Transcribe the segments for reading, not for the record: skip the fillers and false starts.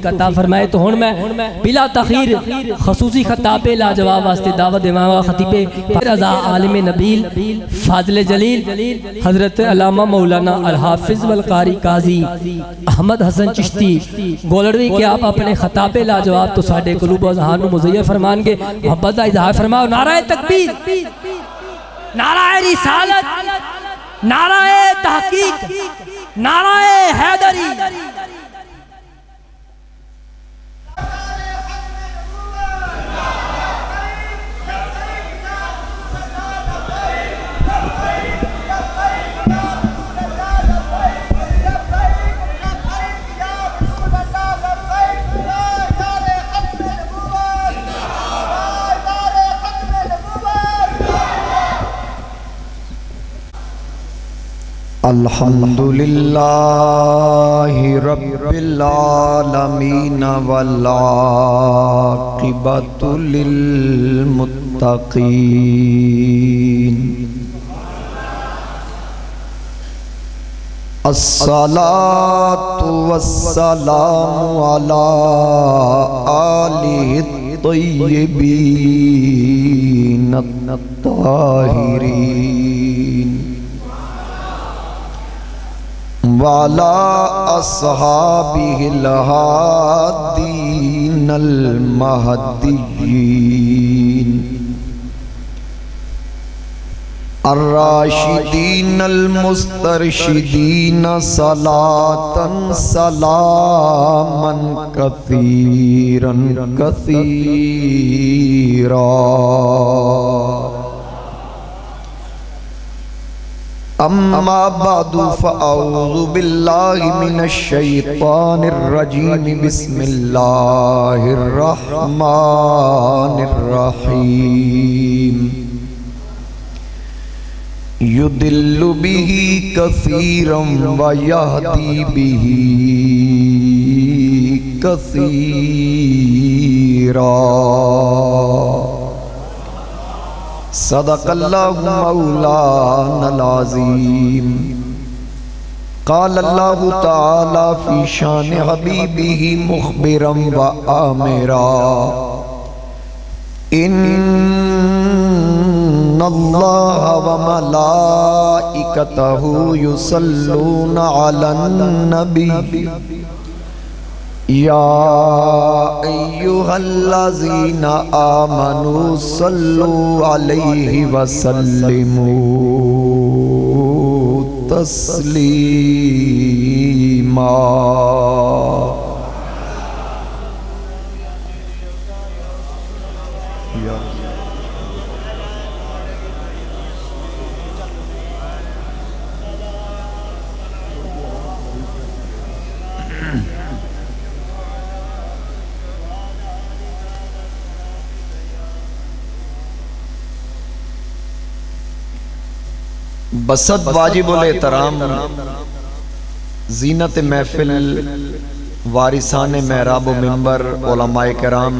توفیق عطا فرمائے۔ تو ہن میں بلا تاخیر خصوصی خطاب لاجواب واسطے دعوت دیواں خطیب رضا عالم نبیل فاضل جلیل حضرت علامہ مولانا الحافظ والقاری قاضی احمد حسن چشتی گولڑوی کہ آپ اپنے خطاب لاجواب تو ساڈے قلوب و اذہان نو مزین فرمان گے۔ محبت دا اظہار فرماؤ۔ نعرہ تکبیر، نعرہ رسالت، نعرہ تحقیق، نعرہ حیدری۔ الحمدللہ رب العالمین والعاقبۃ للمتقین، الصلاۃ والسلام علی آلہ الطیبین الطاہرین وعلى أصحابه الهادين المهديين الراشدين المسترشدين صلاة سلاما كثيرا كثيرا۔ اما بعد فاعوذ باللہ من الشیطان الرجیم، بسم اللہ الرحمن الرحیم۔ یضل بہ کثیرا ویہدی بہ کثیرا۔ صدق اللہ مولانا العظیم۔ قال اللہ تعالی فی شان حبیبہ مخبرا وآمرا، ان اللہ وملائکتہ یصلون علی النبی یا ایہا الذین آمنوا صلوا علیہ وسلموا تسلیما۔ بسط واجب الاحترام زینت محفل وارثان محراب و منبر علماء کرام،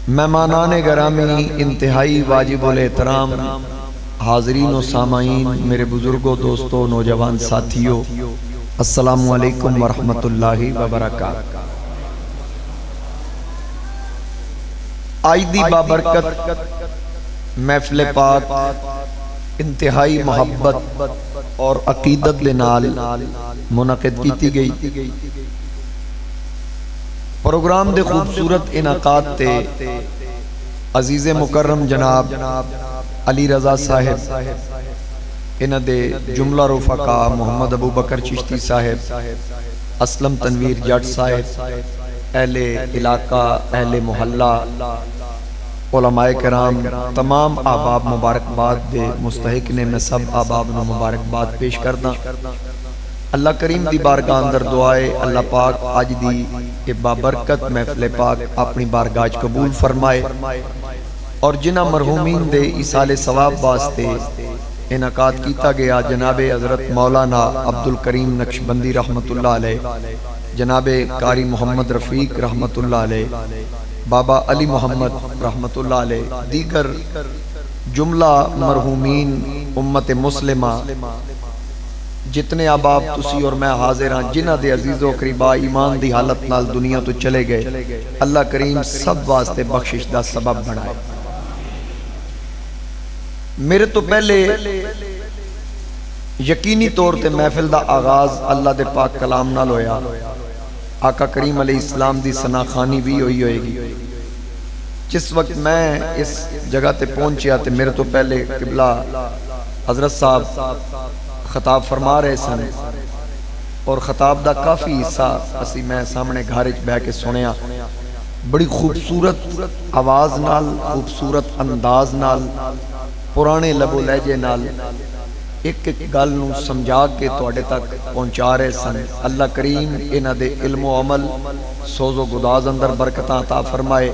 مہمانان گرامی، انتہائی واجب الاحترام حاضرین و سامعین، میرے بزرگوں، دوستوں، نوجوان ساتھیوں، السلام علیکم ورحمۃ اللہ وبرکاتہ۔ آج دی بابرکت محفل پاک انتہائی محبت اور عقیدت دے نال منعقد کیتی گئی۔ پروگرام دے خوبصورت انعقاد تے عزیز مکرم جناب علی رضا صاحب، انہ دے جملہ رفقا محمد ابو بکر چشتی صاحب، اسلم تنویر جٹ صاحب، اہل علاقہ، اہل محلہ، علماء کرام، تمام آباب مبارکباد دے مستحق نے میں سب آباب نو مبارکباد پیش کردہ۔ اللہ کریم دی بارگاہ اندر دعائے اللہ پاک آج دی کہ بابرکت محفل پاک اپنی بارگاہ قبول فرمائے، اور جنہ مرحومین دے ایصال ثواب واسطے انعقاد کیتا گیا جناب حضرت مولانا عبدالکریم نقشبندی رحمت اللہ علیہ، جناب قاری محمد رفیق رحمت اللہ علیہ، بابا علی محمد رحمت اللہ علیہ، دیگر جملہ مرحومین امت مسلمہ جتنے احباب تسی اور میں حاضر ہاں جنہ دے عزیز و قریبا ایمان دی حالت نال دنیا تو چلے گئے، اللہ کریم سب واسطے بخشش دا سبب بنائے۔ میرے تو پہلے یقینی طور تے محفل دا آغاز اللہ دے پاک کلام نال ہویا، آقا کریم علیہ السلام دی ثنا خوانی بھی ہوئے گی۔ جس وقت میں اس جگہ تے پہنچیا تے میرے تو پہلے قبلہ حضرت صاحب خطاب فرما رہے سن، اور خطاب دا کافی حصہ اسی میں سامنے گھر وچ بیٹھ کے سنیا۔ بڑی خوبصورت آواز نال، خوبصورت انداز نال، پرانے لب و لہجے نال ایک ایک گل نو سمجھا کے تواڈے تک پہنچا رہے سن۔ اللہ کریم انہاں دے علم و عمل سوز و گداز اندر برکتاں عطا فرمائے،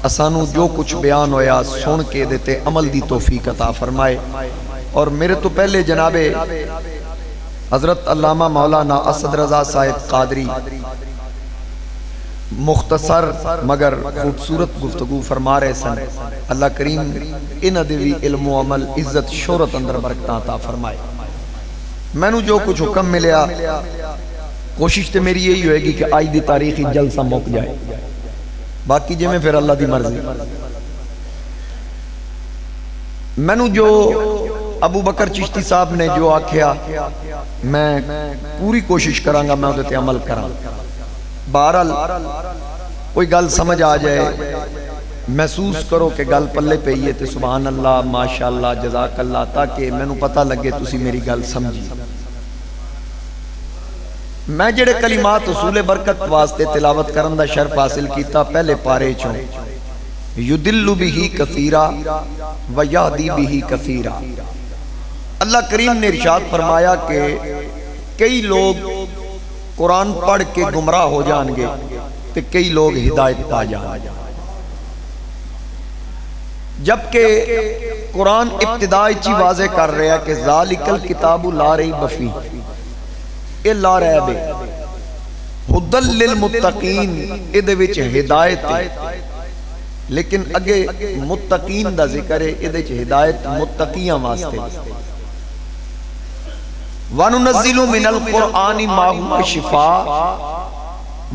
اسانو جو کچھ بیان ہویا سن کے دیتے عمل دی توفیق عطا فرمائے۔ اور میرے تو پہلے جناب حضرت علامہ مولانا اسد رضا صاحب قادری مختصر مگر خوبصورت گفتگو فرما رہے سن۔ اللہ کریم انہاں دے وی علم و عمل عزت شہرت اندر برکتاں عطا فرمائے۔ میں نو جو کچھ حکم ملیا کوشش تے میری یہی ہوئے گی کہ آج دی تاریخی جلسہ موک جائے، باقی جے میں پھر اللہ دی مرضی۔ میں نو جو ابو بکر چشتی صاحب نے جو آکھیا میں پوری کوشش کروں گا میں ادھے عمل کراں۔ بہرحال کوئی گل سمجھ آ جائے، محسوس کرو کہ گل پلے پئیے تے سبحان اللہ ماشاءاللہ جزاک اللہ، تاکہ میں نو پتہ لگے تسی میری گل سمجھی۔ میں جڑے کلمات اصول برکت واسطے تلاوت کرن دا شرف حاصل کیتا پہلے پارے چوں یدل بہ کثیرا و یہدی بہ کثیرا۔ اللہ کریم نے ارشاد فرمایا کہ کئی لوگ قرآن پڑھ کے گمراہ ہو جان گے تے کئی لوگ ہدایت پا جان گے، جبکہ قرآن ابتدائی چی واضح کر رہا ہے کہ ذالک الکتاب لا ریب فیہ، اے لا ریب ھدی للمتقین، ادھے وچ ہدایت ہے، لیکن اگے متقین دا ذکر ہے، ادھے وچ ہدایت متقیاں واسطے۔ وَنُنَزِّلُ مِنَ الْقُرْآنِ مَا هُوَ شِفَاءٌ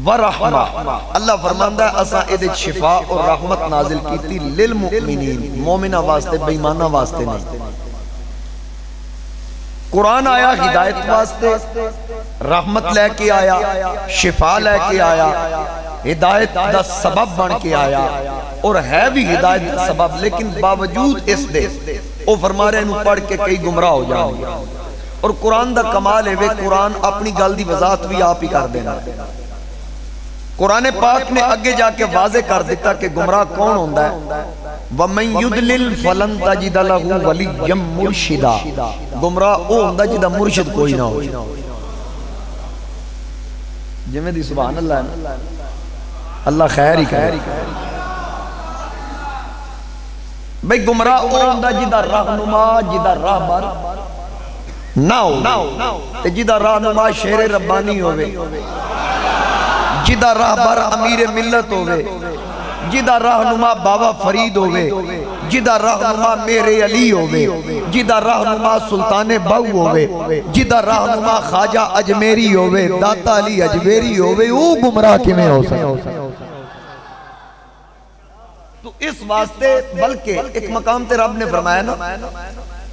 وَرَحْمَةٌ، اللہ فرماندا ہے اساں ادھے شفا اور رحمت نازل کیتی للمؤمنین، مومنہ واسطے بے ایمانہ واسطے نہیں۔ قرآن آیا ہدایت واسطے، رحمت لے کے آیا، شفا لے کے آیا، ہدایت دا سبب بن کے آیا، اور ہے بھی ہدایت دا سبب، لیکن باوجود اس دے وہ فرما رہے انہوں پڑھ کے کئی گمراہ ہو جائیں گے۔ اور قرآن دا کمال ہے وہ قرآن اپنی گل دی وضاحت بھی آپ ہی کر دینا۔ قرآن پاک نے اگے جا کے واضح کر دیتا کہ گمراہ کون ہوندا ہے، وَمَن يُضْلِلْ فَلَن تَجِدَ لَهُ وَلِيًّا مُرْشِدًا، گمراہ او ہوندا جدا مرشد کوئی نہ ہو۔ جویں دی سبحان اللہ ہے، اللہ خیر ہی کرے۔ بھئی گمراہ او ہوندا جدا رہنما جدا راہبر نہ ہو، تے جدا رہنما شیر ربانی ہوئے، جدا راہبر امیر ملت ہوئے، جدا رہنما بابا فرید ہوئے، جدا رہنما میرے علی ہوئے، جدا رہنما سلطان بہو ہوئے، جدا رہنما خواجہ اجمیری ہوئے، داتا علی اجمیری ہوئے، وہ گمراہ کی میں ہو سکتا۔ تو اس واسطے بلکہ ایک مقام تے رب نے فرمایا نا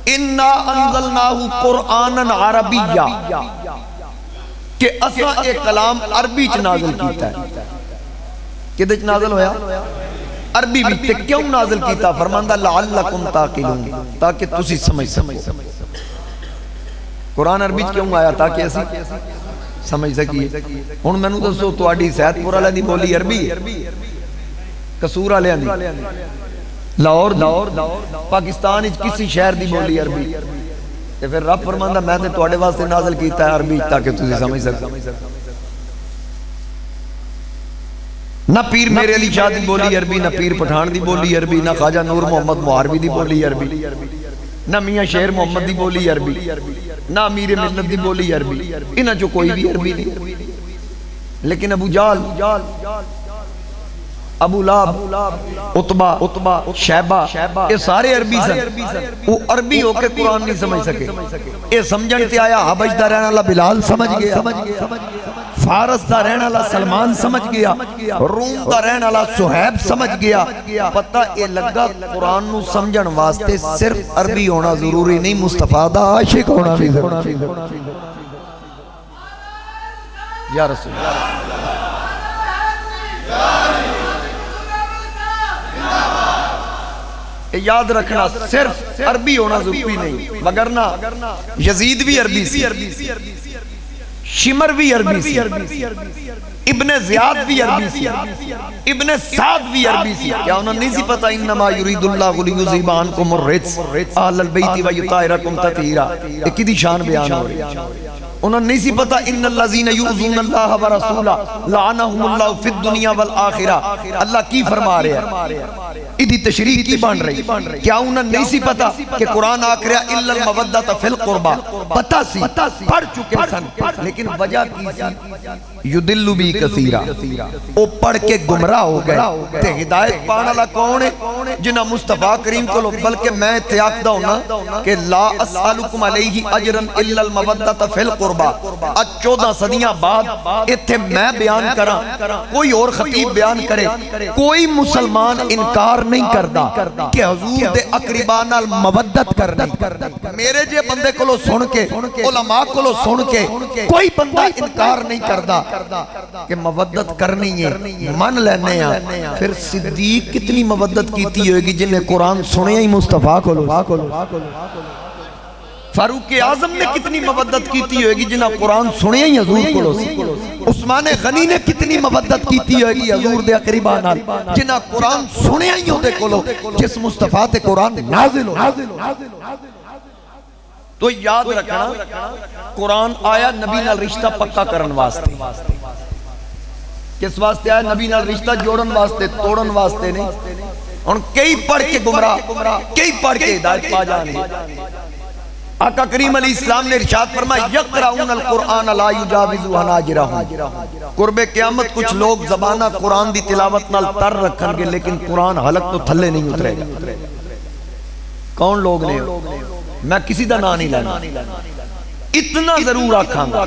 اِنَّا أَنزَلْنَاهُ قُرْآنًا عَرَبِيًّا، کہ اساں ایک کلام عربی چ نازل کیتا ہے۔ کدے چ نازل ہویا؟ عربی بھی۔ تے کیوں نازل کیتا؟ فرماندا لعلکم تعقلون، تاکہ تسی سمجھ سکو۔ قرآن عربی چ کیوں آیا؟ تاکہ اسی سمجھ سکیے۔ ہن مینوں دسو تواڈی سید پور والے دی بولی عربی ہے، قصور والے دی، لاہور پاکستان وچ کسی شہر دی بولی عربی، تے پھر رب فرماندا میں تے تواڈے واسطے نازل کیتا ہے عربی تاکہ تسی سمجھ سکو۔ نہ پیر میرے علی شاہ دی بولی عربی، نہ پیر پٹھان دی بولی عربی، نہ خواجہ نور محمد معاربی دی بولی عربی، نہ میاں شیر محمد دی بولی عربی، نہ امیر ملت دی بولی عربی، انہاں چوں کوئی بھی عربی نہیں۔ لیکن ابو جہل ابو لہب، عتبہ، شیبہ، یہ سارے عربی سن، وہ عربی ہو کے قرآن نہیں سمجھ سکے، یہ سمجھن تے آیا حبش دا رہن والا بلال سمجھ گیا، فارس دا رہن والا سلمان سمجھ گیا، روم دا رہن والا صہیب سمجھ گیا۔ پتہ یہ لگا قرآن نو سمجھن واسطے صرف عربی ہونا ضروری نہیں، مصطفیٰ دا عاشق ہونا بھی ضروری۔ یا رسول اللہ، یاد رکھنا صرف عربی ہونا ضروری نہیں، وگرنہ یزید بھی عربی سی، شمر بھی عربی سی، ابن زیاد بھی عربی سی، ابن سعد بھی عربی سی۔ کیا انہوں نے نہیں سی پتا انما یرید اللہ لیذھب عنکم الرجس اہل البیت ویطہرکم تطہیرا، یہ کدی شان بیان ہو رہی ہے۔ انہوں نے نہیں سی پتا ان الذین یؤذون اللہ ورسولہ لعنہم اللہ فی الدنیا والآخرہ، اللہ کی فرما رہے ہیں، ادھی تشریح کی بان رہی۔ کیا انہوں نے نہیں سی پتا کہ قرآن آکھ رہا الا المودۃ فی القربہ، پتا سی، پڑھ چکے سن، لیکن وجہ کی سی یدل بی کثیرا، وہ پڑھ کے گمراہ ہو گئے۔ تے ہدایت پانا لا کون ہے؟ جنہ مصطفیٰ کریم کو لو، بلکہ میں اتیاق دا ہونا کہ لا اسألکم علیہ اجرا الا المودۃ فی القربہ۔ آج 14 صدیاں بعد اتھے میں بیان کرا، کوئی اور خطیب بیان کرے، کوئی مسلمان انکار نہیں کردا کہ حضور دے اقرباء نال مودت کرنی۔ میرے جے بندے کو لو سن کے، علماء کو لو سن کے، کوئی بندہ انکار نہیں کردا کہ مودت کرنی ہے، من لینے ہیں۔ پھر صدیق کتنی مودت کیتی ہوئے گی جنہیں قرآن سنے ہی مصطفیٰ کو لو، فاروق اعظم نے کتنی مودت کیتی ہوئے گی جنہاں قرآن سنے ہی حضور کو لو، عثمان غنی نے کتنی مودت کیتی ہوئے گی حضور دے اقرباء نال جنہاں قرآن سنے ہی ہوتے کو لو، جس مصطفیٰ تے قرآن نازل ہو۔ تو یاد رکھنا قرآن آیا نبی نال رشتہ پکا کرن واسطے۔ کس واسطے آیا؟ نبی نال رشتہ جوڑن واسطے، توڑن واسطے نہیں۔ اور کئی پڑھ کے گمراہ، کئی پڑھ کے ہدایت پا جانے۔ آقا کریم علیہ السلام نے ارشاد فرمایا یقرؤون القرآن لا یجاوز حناجرہم، قرب قیامت کچھ لوگ زبانہ قرآن دی تلاوت نال تر رکھن گے لیکن قرآن حلق تو تھلے نہیں اترے گا۔ کون لوگ نے؟ میں کسی دا نام نہیں لینا، اتنا ضرور آکھاں گا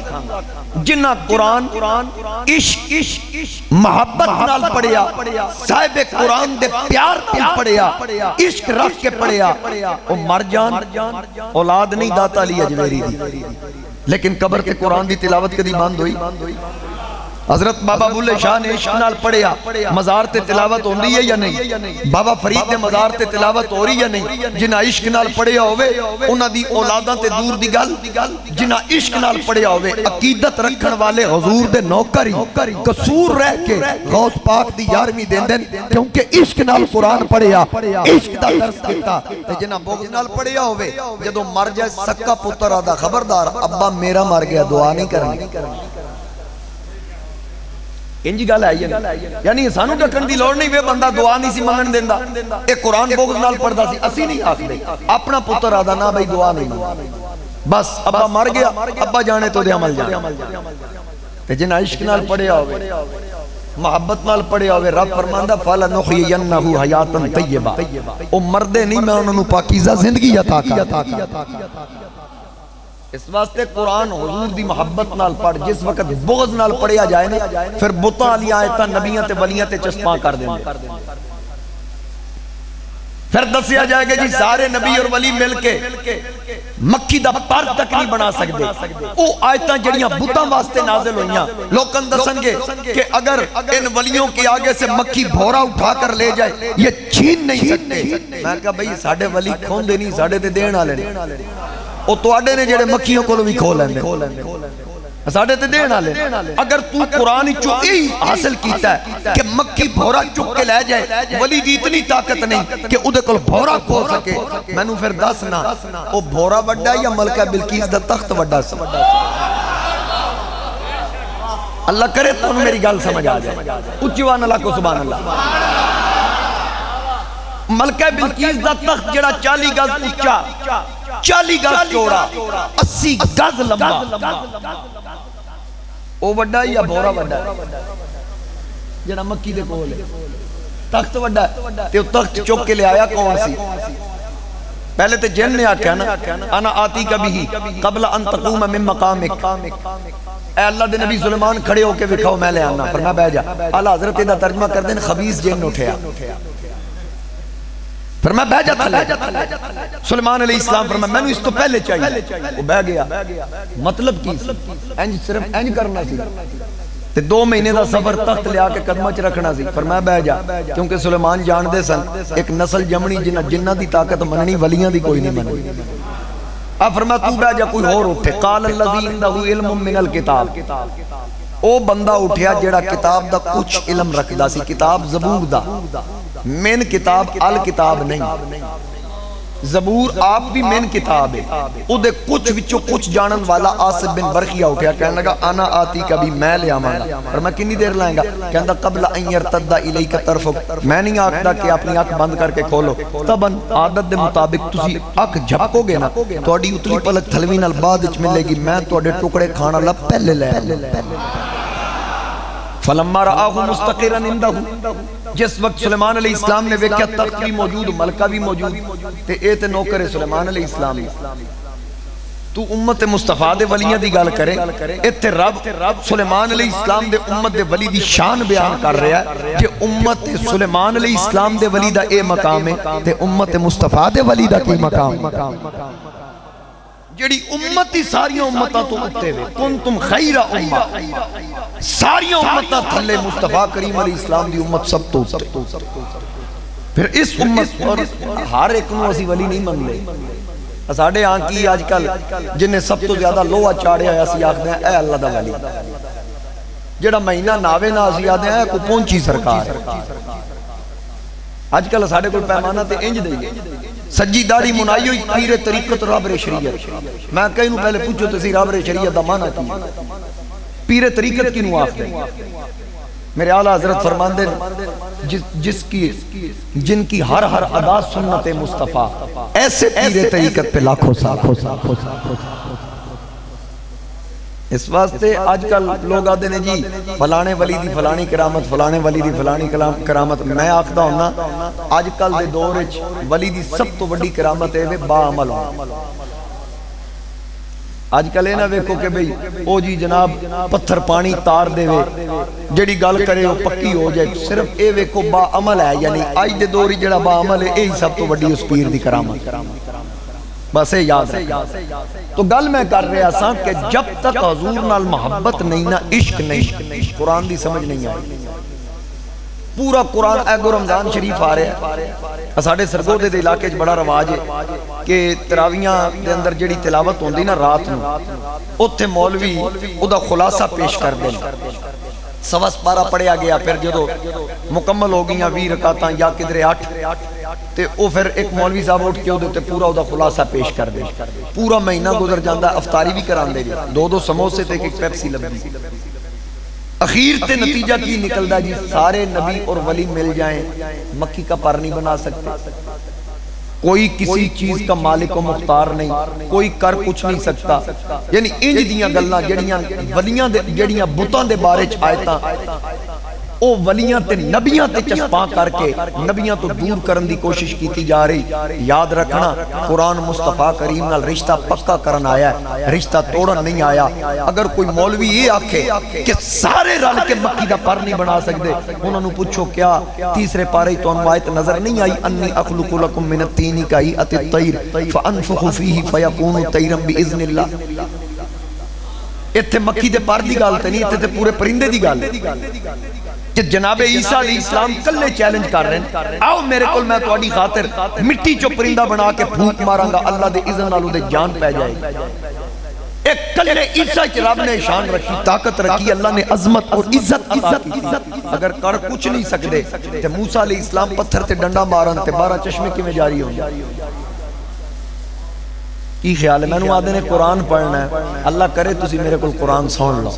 جنہ قرآن عشق محبت نال پڑھیا، صاحب قرآن دے پیار نال پڑھیا، عشق رکھ کے پڑھیا، وہ مر جان اولاد نہیں داتا علی اجمیری دی، لیکن قبر تے قرآن دی تلاوت کدی بند ہوئی؟ حضرت بابا بلے شاہ نے عشق نال پڑھیا، مزار تے تلاوت ہوندی ہے یا نہیں؟ بابا فرید دے مزار تے تلاوت ہو رہی یا نہیں؟ جنہ عشق نال پڑھیا ہوئے انہاں دی اولاداں تے دور دی گل، جنہ عشق نال پڑھیا ہوئے عقیدت رکھن والے حضور دے نوکر ہی قصور رہ کے غوث پاک دی یارویں دین دین، کیونکہ عشق نال قرآن پڑھیا، عشق دا درس کیتا۔ تے جنہ بغض نال پڑھیا ہوئے جدو مر جائے سکا پتر آدھا خبردار ابا میرا مر گیا دعا نہیں کرنی۔ انجی گل آئی ہے، یعنی سانو ڈکن دی لوڑ نہیں، وہ بندہ دعا نہیں سی منگن دیندہ، ایک قرآن بغض نال پڑھ دا سی، اسی نہیں آکھ دے اپنا پتر آدھا نا بھئی دعا نہیں، بس ابا مر گیا، ابا جانے تو دے عمل جانے۔ تے جنہ عشق نال پڑھیا ہوئے، محبت نال پڑھیا ہوئے، رب فرماندہ فَلَنُحْيِيَنَّهُ حَيَاتًا طَيِّبَةً، او مردے نہیں میں انہوں پاکیزہ زندگی عطا کر۔ اس واسطے قرآن حضور دی محبت نال پڑھ، جس وقت بغض نال پڑھیا جائے نا پھر بتاں علی آیتاں نبیاں تے ولیاں تے چسپاں کر دیں گے۔ پھر دسیا جائے گا جی سارے نبی اور ولی مل کے مکھی دا پر تک نہیں بنا سکتے، او آیتاں جڑیاں بتاں واسطے نازل ہوئیاں، لوکن دسن گے کہ اگر ان ولیوں کے آگے سے مکھی بھورا اٹھا کر لے جائے یہ چھین نہیں سکتے۔ میں کہا بھئی ساڑھے ولی کھون دے نہیں، ساڑھے تے دین آلے نہیں، او تو آڑے نے جڑے مکھیوں کو بھی کھو لیں دے، ساڑھے تے دین آلے۔ اگر تو قرآن چوئی حاصل کیتا ہے کہ مکھی بھورا چک کے لے جائے، ولی دی اتنی طاقت نہیں کہ ادھے کل بھورا کھو سکے، میں نو پھر دسنا او بھورا وڈا یا ملکہ بلقیس دا تخت وڈا سا؟ اللہ کرے تو انہوں میری گل سمجھ آ جائے، اچھوان اللہ کو سبحان اللہ۔ ملکہ بلقیس دا تخت جڑا 40 گز اچھا، 40 گز چوڑا، 80 گز لمبا، او وڈا یا بھورا وڈا جڑا مکی دے کول ہے؟ تخت وڈا تے تخت چوک کے لے آیا کون سی؟ پہلے تے جن نے آکھا نا انا آتی کبھی قبل ان تقوم من مقامک، اے اللہ دے نبی سلیمان کھڑے ہو کے بکھاؤ میں لے آنا، فرمایا بہ جا۔ اعلیٰ حضرت دا ترجمہ کر دیں خبیث جن اٹھیا، فرمایا بہ جا تھلے۔ سلیمان علیہ السلام فرمایا میں نے اس تو پہلے چاہیے، وہ بہ گیا۔ مطلب کی انج صرف انج کرنا سی تے 2 مہینے دا سفر تخت لیا کے قدمہ چ رکھنا سی، فرمایا بہ جا، کیونکہ سلیمان جان دے سن ایک نسل جمنی جنہ دی طاقت مننی ولیاں دی کوئی نہیں مننی۔ اب فرمایا تو بہ جا کوئی اور اٹھے، قال الذی عنده علم من الکتاب، او بندہ اٹھیا جیڑا کتاب دا کچھ علم رکھدا سی، کتاب زبور دا، من کتاب الکتاب نہیں، زبور آپ بھی من کتاب ہے، او دے کچھ وچوں کچھ جانن والا آصف بن برخیہ اٹھیا، کہنے لگا انا آتی کبھی میں لے آواں گا، اور میں کنی دیر لائیں گا، کہندا قبل ان یرتد الیک طرفک، میں نہیں آکھدا کہ اپنی آنکھ بند کر کے کھولو، تبن عادت دے مطابق تسی آنکھ جھپکو گے نا، تہاڈی اتلی پلک تھلوی نال بعد وچ ملے گی، میں تہاڈے ٹکڑے کھانا لا پہلے لے فلما رآہ مستقرا عندہ، جس وقت سلیمان علیہ السلام نے ویکھیا تخت بھی موجود ملکہ بھی موجود تے اے تے نوکر سلیمان علیہ السلام، تو امت مصطفیٰ دے ولیاں دی گل کرے، ایتھے رب سلیمان علیہ السلام دے امت دے ولی دی شان بیان کر رہا ہے کہ امت سلیمان علیہ السلام دے ولی دا اے مقام ہے تے امت مصطفیٰ دے ولی دا کی مقام، جڑی امتی ساری امتاں تو اٹھتے ہوئے کنتم خیر امہ، ساری امتاں تھلے مصطفیٰ کریم علیہ السلام دی امت سب تو اٹھتے، پھر اس امت اور ہر ایک نو اسی ولی نہیں من لے، ساڑھے آنکی آج کل جنہیں سب تو زیادہ لوہا چاڑے آیا سی آکھ دیں اے اللہ دا ولی، جڑا مہینہ ناوے نا اسی آدھیں اے کو پہنچی سرکار، آج کل ساڑھے کوئی پیمانہ تے انج دے گئے، سجی داڑھی منائی ہوئی پیر طریقت رابر شریعت، میں کہیں نو پہلے پوچھو تسی رابر شریعت دا معنی کی، پیر طریقت کی نو آخ دیں، میرے اعلیٰ حضرت فرماندے جن کی ہر ادا سنت مصطفیٰ، ایسے پیر طریقت پہ لاکھوں سال۔ اس واسطے آج کل لوگ آدھے نے جی فلانے ولی دی فلانی کرامت، فلانے ولی دی فلانی کرامت، میں آکھدا ہونا آج کل دے دور وچ ولی دی سب تو بڑی کرامت ہے با عمل ہونا۔ آج کل اینا ویکھو کہ بھئی او جی جناب پتھر پانی تار دے وے، جڑی گل کرے وہ پکی ہو جائے، صرف اے ویکھو با عمل ہے، یعنی آج دے دوری جڑا با عمل ہے یہی سب تو بڑی اس پیر دی کرامت، بس اے یاد رکھیں۔ تو گل میں کر رہا ساں کہ جب تک حضور نال محبت نہیں نا عشق نہیں، قرآن دی سمجھ نہیں آئی۔ پورا قرآن اگو رمضان شریف آ رہا ہے، ساڑھے سرگودے دے علاقے بڑا رواج ہے کہ تراویاں دے اندر جڑی تلاوت ہوندی نا رات نو، اوتھے مولوی او دا خلاصہ پیش کر دیں، سوس پارا پڑھیا گیا، پھر جدو مکمل ہو گئیاں 20 رکعتاں یا کدرے 8 تے او پھر ایک مولوی صاحب اٹھ کے او دیتے پورا او دا خلاصہ پیش کر دیں، پورا مہینہ گزر جاندہ، افطاری بھی کران دے گئے، 2 سموسے تے ایک پیپسی لبی، اخیر تے نتیجہ کی نکل دا جی سارے نبی اور ولی مل جائیں مکی کا پر نہیں بنا سکتے، کوئی کسی چیز کا مالک و مختار نہیں، کوئی کر کچھ نہیں سکتا، یعنی انج دیاں گلنا ولیاں جڑیاں بتاں دے بارے چ آیتاں او ولیاں تے نبیاں تے چسپاں کر کے نبیاں تو دور کرن دی کوشش کیتی جا رہی۔ یاد رکھنا قرآن مصطفیٰ کریم نال رشتہ پکا کرن آیا ہے، رشتہ توڑن نہیں آیا۔ اگر کوئی مولوی یہ آکھے کہ سارے رل کے مکی دا پر نہیں بنا سکتے، انہوں نے پوچھو کیا تیسرے پارے تو انوایت نظر نہیں آئی انی اخلق لکم من الطین کہیئت الطیر فانفخ فیہ فیکون طیرا باذن اللہ۔ اتھے مکی دے پر دی گل تے نہیں، اتھے تے پورے پرندے دی گل کہ جناب عیسیٰ علیہ السلام کلے چیلنج کر رہے ہیں، آؤ میرے کل میں تو اڈی خاطر مٹی چو پرندہ بنا کے پھونک ماراں گا، اللہ دے اذن نالوں دے جان پہ جائے گی۔ ایک کلے عیسیٰ کی رب نے شان رکھی، طاقت رکھی، اللہ نے عظمت اور عزت عطا کی، اگر کر کچھ نہیں سکتے تے موسیٰ علیہ السلام پتھر تے ڈنڈا مارن تے 12 چشمے کی میں جاری ہوں۔ کی خیال ہے؟ میں نے آدھے نے قرآن پڑھنا ہے، اللہ کرے تسی میرے کل قرآن سون لو،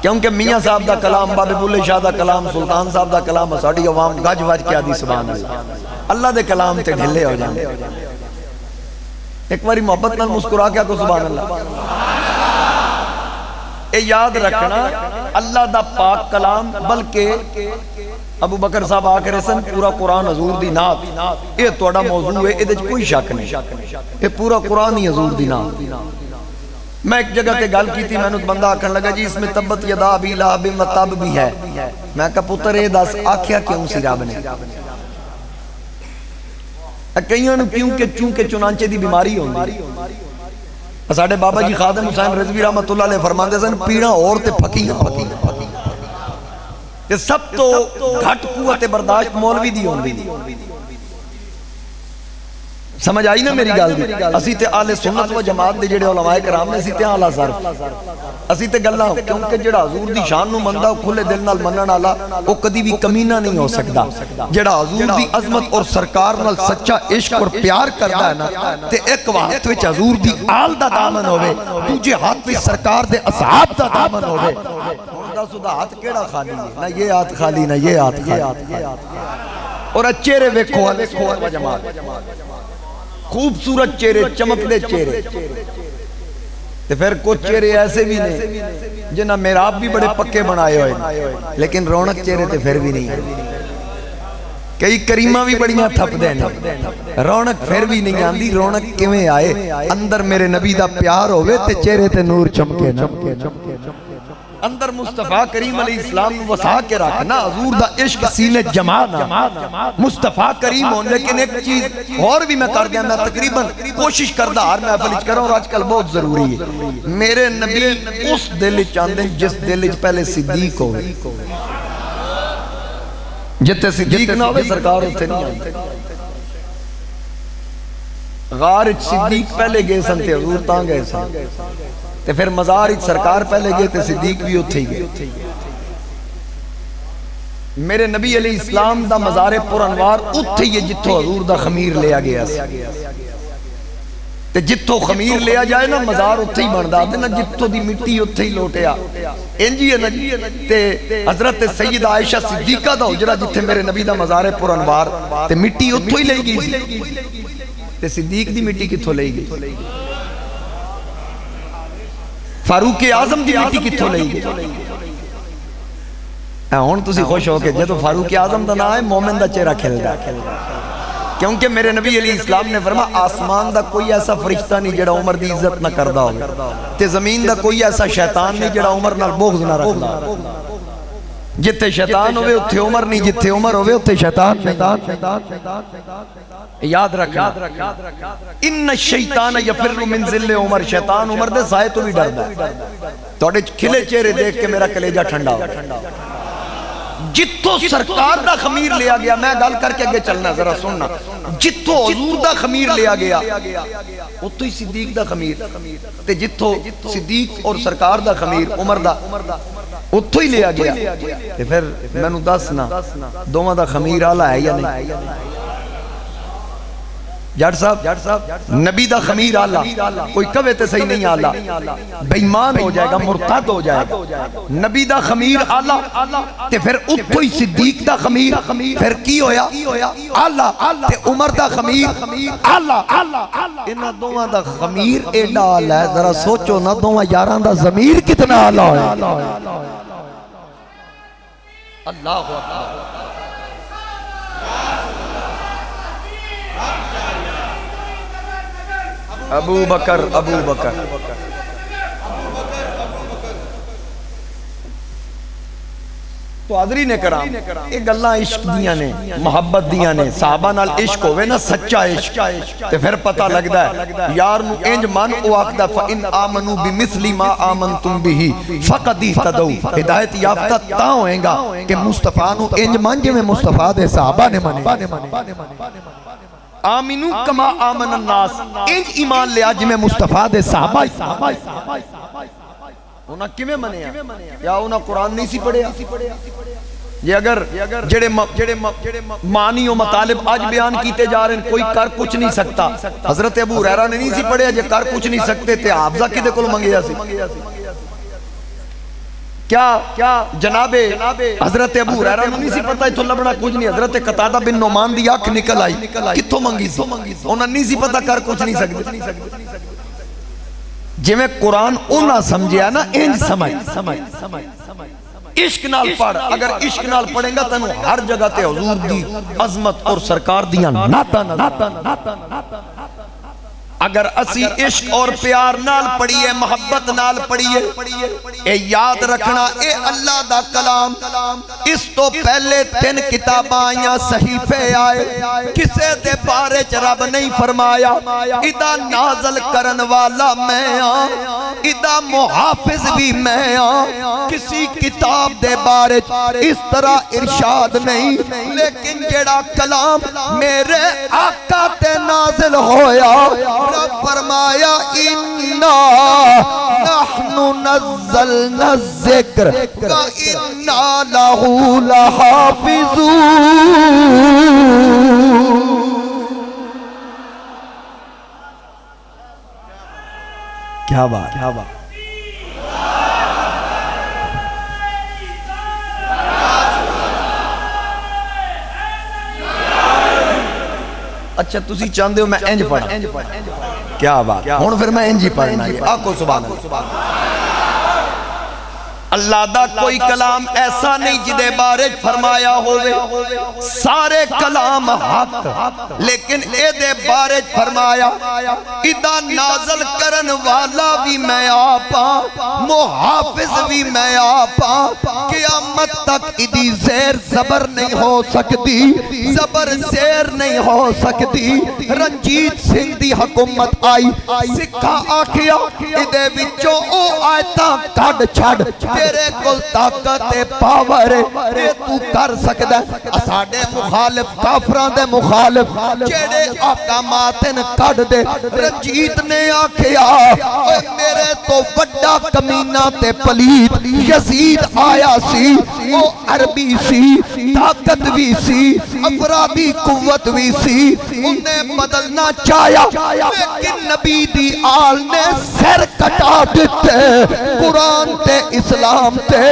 کیونکہ میاں صاحب دا کلام، بابے بلے شاہ دا کلام، سلطان صاحب دا کلام، ساڑی عوام گج وج کیا دی سبحان اللہ، اللہ دے کلام تے ڈھلے ہو جانے۔ ایک باری محبت نال مسکرا کیا تو سبحان اللہ۔ اے یاد رکھنا اللہ دا پاک کلام بلکہ ابو بکر صاحب آ کے سن پورا قرآن حضور دی نعت یہ تہاڈا موضوع ہے ادھے کوئی شک نہیں یہ پورا قرآن ہی حضور دی نعت میں ایک جگہ تے گل کی تھی میں نے بندہ آکھن لگا جی اس میں تبت یدا ابی لہب و تب بھی ہے میں کہا پتر اے دس آکھیا کیوں سی رب نے کئیاں نوں کیونکہ چونکہ چنانچہ دی بیماری ہوندی ساڈے بابا جی خادم حسین رضوی رحمت اللہ علیہ فرماندے سن پیڑاں اور تے پھکیاں تے سب تو گھٹ قوت برداشت مولوی دی ہوندی سمجھ آئی نا میری گل دی اسی تے اہل سنت و جماعت دے جڑے علماء کرام نے اسی تے اعلی صرف اسی تے گلاں کیونکہ جڑا حضور دی شان نو مندا او کھلے دل نال منن والا او کدی بھی کمینہ نہیں ہو سکدا جڑا حضور دی عظمت اور سرکار نال سچا عشق اور پیار کردا ہے نا تے ایک ہاتھ وچ حضور دی آل دا دامن ہوے دوجے ہاتھ وچ سرکار دے اصحاب دا دامن ہوے ہن دا سودا ہاتھ کیڑا خالی ہے نہ یہ ہاتھ خالی نہ یہ ہاتھ خالی اور چہرے ویکھو و جماعت خوبصورت چہرے چمک دے چہرے تے پھر کچھ چہرے ایسے بھی نہیں جنہاں محراب بھی بڑے پکے بنائے ہوئے لیکن رونق چہرے تے پھر بھی نہیں ہے کئی کریمہ بھی بڑیاں تھپ دینا رونق پھر بھی نہیں آندی رونق کیویں آئے اندر میرے نبی دا پیار ہوئے تے چہرے تے نور چمکے اندر مصطفیٰ کریم علیہ السلام وسا کے رکھنا حضور دا عشق سینے جمانا مصطفیٰ کریم ہون لیکن ایک چیز اور بھی میں کر دیا میں تقریباً کوشش کردہ ہر میں فلچ کروں اور آج کل بہت ضروری ہے میرے نبی اس دل چاندیں جس دل پہلے صدیق ہوئے جتے صدیق نہ ہوئے سرکار ہوتے نہیں آئے غار صدیق پہلے گئے سن تے حضور تاں گئے سن تے پھر مزار سرکار پہلے گئے تے صدیق بھی اتھے ہی گئے میرے نبی علیہ السلام دا مزار پر انوار اتھے ہی جتھو حضور دا خمیر لیا گیا تے جتھو خمیر لیا جائے نا مزار اتھے ہی بندہ تے نا جتھو دی مٹی اتھے ہی لوٹیا انجی ہے نا تے حضرت سیدہ عائشہ صدیقہ دا حجرہ جتھے میرے نبی دا مزار پر انوار تے مٹی اتھو ہی لے گئی تے صدیق دی مٹی کتھو لے گئی فاروق اعظم دی مٹی کتھوں لئی گئی ہن تسی خوش ہو کے جدوں فاروق اعظم دا نام ہے مومن دا چہرہ کھلدا کیونکہ میرے نبی علیہ السلام نے فرمایا آسمان دا کوئی ایسا فرشتہ نہیں جڑا عمر دی عزت نہ کردا ہوگا تے زمین دا کوئی ایسا شیطان نہیں جڑا عمر نال بغض نہ رکھدا جتھے شیطان ہوئے اتھے عمر نہیں جتھے عمر ہوئے اتھے شیطان یاد رکھنا ان الشیطان یفر من ذل عمر شیطان عمر دے سائے تو بھی ڈردا ہے توڑے کھلے چہرے دیکھ کے میرا کلیجہ ٹھنڈا ہو جتھو سرکار دا خمیر لیا گیا میں گل کر کے آگے چلنا ذرا سننا جتھو حضور دا خمیر لیا گیا اتھو ہی صدیق دا خمیر تے جتھو صدیق اور سرکار دا خمیر عمر دا اتھو ہی لیا گیا تے پھر میں نو دسنا دوواں دا خمیر آلہ ہے یا نہیں جاٹ صاحب نبی دا خمیر آلہ کوئی کبھے تے صحیح نہیں آلہ بیمان ہو جائے گا مرتد ہو جائے گا نبی دا خمیر آلہ تے پھر اتھو ہی صدیق دا خمیر پھر کی ہویا آلہ تے عمر دا خمیر آلہ انہا دوہاں دا خمیر ایڈا آلہ ہے ذرا سوچو نا دوہاں یاران دا ضمیر کتنا آلہ ہے اللہ اکبر ابو بکر تو حضرین کرام ایک اللہ عشق دیاں نے محبت دیاں نے صحابہ نال عشق ہوئے نا سچا عشق تے پھر پتہ لگدا ہے یار نو انج من او آکھدا فَإِنْ آمَنُوا بِمِثْلِ مَا آمَنْتُمْ بِهِ فَقَدْ اهْتَدَوْا ہدایت یافتہ تا ہوئیں گا کہ مصطفیٰ نو انج من جے میں مصطفیٰ دے صحابہ نے منے آمینو کما آمن الناس انج ایمان لیا جی میں مصطفیٰ دے صحابہ انہاں کیویں منیا یا انہاں قرآن نہیں سی پڑھیا یہ اگر جڑے معنی و مطالب آج بیان کیتے جا رہے ہیں کوئی کر کچھ نہیں سکتا حضرت ابو ہریرہ نے نہیں سی پڑھیا جے کر کچھ نہیں سکتے تھے حافظہ کدے کول منگیا سی کیا جناب حضرت ابو ہریرہ نہیں سی پتہ تو لبنا کچھ نہیں حضرت قتادہ بن نعمان دی آنکھ نکل آئی کتھوں منگی سی انہاں نہیں سی پتہ کر کچھ نہیں سکتے جی میں قرآن اونا سمجھیا نا انج سمجھ عشق نال پڑھ اگر عشق نال پڑھیں گا تنو ہر جگہ تے حضور دی عظمت اور سرکار دیاں ناتا اگر اسی عشق اور پیار نال پڑھیے محبت نال پڑھیے اے یاد رکھنا اے اللہ دا کلام اس تو پہلے 3 کتاباں آئیاں صحیفے آئے کسے دے بارے چ رب نہیں فرمایا ادا نازل کرن والا میں ادا محافظ بھی میں کسی کتاب دے بارے اس طرح ارشاد نہیں لیکن جڑا کلام میرے آقا تے نازل ہویا رب فرمایا اِنَّا نَحْنُ نَزَّلْنَا الذِّكْرَ وَإِنَّا لَهُ لَحَافِظُونَ کیا بات اچھا تسی چاندے ہو میں انج پڑھا کیا بات ہون پھر میں انج ہی پڑھنا ہے آکو سبحان اللہ دا کوئی کلام ایسا نہیں جدے بارے فرمایا ہوئے سارے کلام حق لیکن اے دے بارے فرمایا ادا نازل کرن والا بھی میں آپا محافظ بھی میں آپا قیامت تک ادی زیر زبر نہیں ہو سکتی زبر زیر نہیں ہو سکتی رنجیت سنگھ دی حکومت آئی سکھا آکھیا ادے بچوں او آیتاں کھڑ چھڑ تیرے کل طاقت پاور اے تو کر سکتا ہے اساڑے مخالف کافران دے مخالف جیڑے آقاماتن کڑ دے رنجیت نے آکھیا میرے تو وڈا کمینہ تے پلیت یزید آیا سی وہ عربی سی طاقت بھی سی افرادی قوت بھی سی انہیں بدلنا چاہیا لیکن نبی دی آل نے سر کٹا دیتے قرآن تے اسلام تے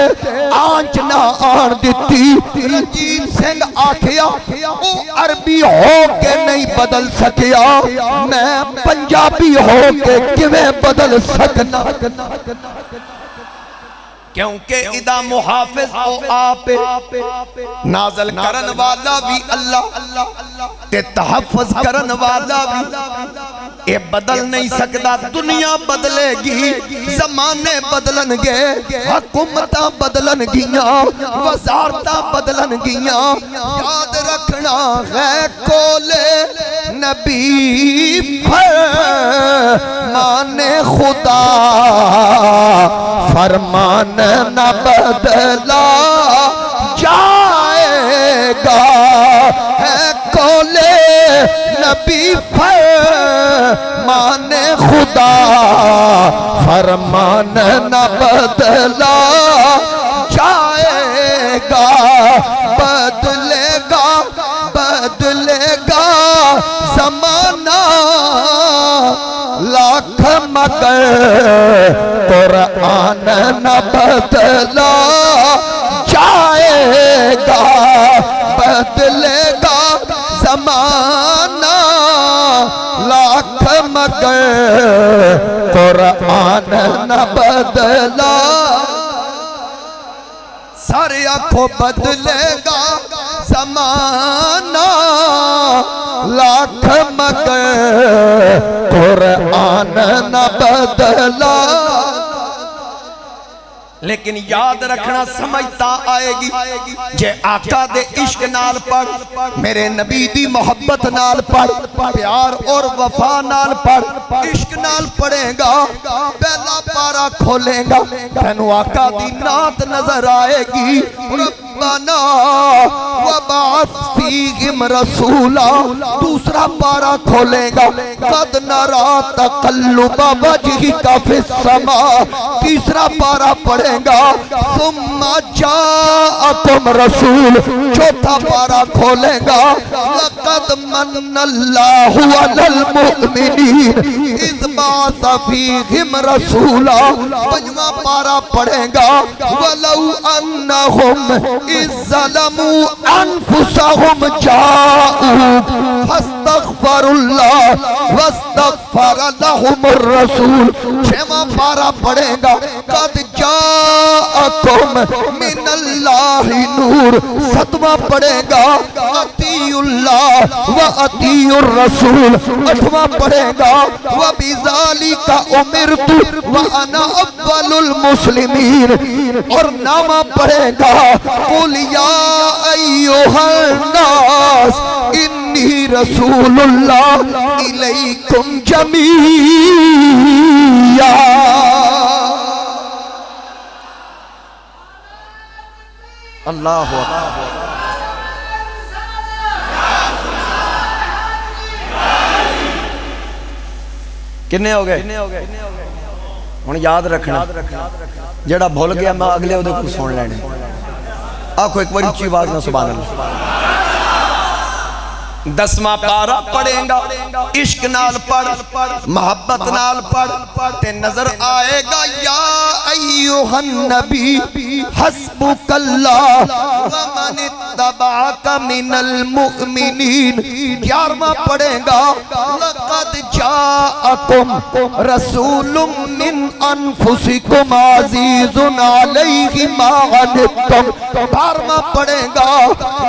آنچ نہ آن دیتی رنجیت سنگھ آکھیا وہ عربی ہو کے نہیں بدل سکیا میں پنجابی ہو کے کیویں بدل سکنا کیونکہ ادا محافظ او آپ نازل کرن والا بھی اللہ تے تحفظ کرن والا بھی اے بدل نہیں سکتا دنیا بدلے گی زمانے بدلن گے حکومتاں بدلن گیاں وزارتاں بدلن گیاں یاد رکھنا ہے کولے نبی فرمان خدا فرمان نہ بدلا جائے گا ہے کولے نبی فرمان خدا فرمان نہ بدلا جائے گا بدلے گا زمانہ لاکھ مگر قرآن نہ بدلا جائے گا بدلے گا زمانہ لاکھ مگر قرآن نہ بدلا سارے آنکھوں بدلے گا زمانہ لاکھ مگر قرآن نہ بدلا لیکن یاد رکھنا سمجھتا آئے گی جے آقا دے عشق نال پڑھ میرے نبی دی محبت نال پڑھ پیار اور وفا نال پڑھ عشق نال پڑھے گا پہلا پارا کھولے گا تینو آقا دی نعت نظر آئے گی ربنا وبعث فیہم رسولا دوسرا پارا کھولے گا قد نرا تقلب وجہک فی السماء تیسرا پارا پڑھے گا ثم جاءکم رسول چوتھا پارا کھولے گا لقد من اللہ علی المؤمنین اذ بعث فیہم رسولا پنجواں پارا پڑھے گا ولو انہم اذ ظلموا انفسہم فهم جاؤوک فاستغفر اللہ واستغفر لهم الرسول. چھواں پارہ پڑھے گا قد جاءکم من اللہ نور. ستواں پڑھے گا اطیعوا اللہ و اطیعوا الرسول. اٹھواں پڑھے گا وبذالک امرت وانا اول المسلمین. اور نامہ پڑھے گا قل یا ایھا الناس انی رسول اللہ الیکم جمیعا. اللہ اکبر. کنے ہو گئے؟ ہن یاد رکھنا جڑا بھول گیا میں اگلے اودے کو سن لینے. آکھو ایک بار اچھی آواز نہ سبحان اللہ. دسواں پارہ پڑھیں گا عشق نال پڑھ محبت نال پڑھ تے نظر آئے گا یا ایھا النبی حسبک اللہ ومن اتبعک من المؤمنین. 11واں پڑھیں گا لقد جاءکم رسول من انفسکم عزیز علیہ ما عنتم. 12واں پڑھیں گا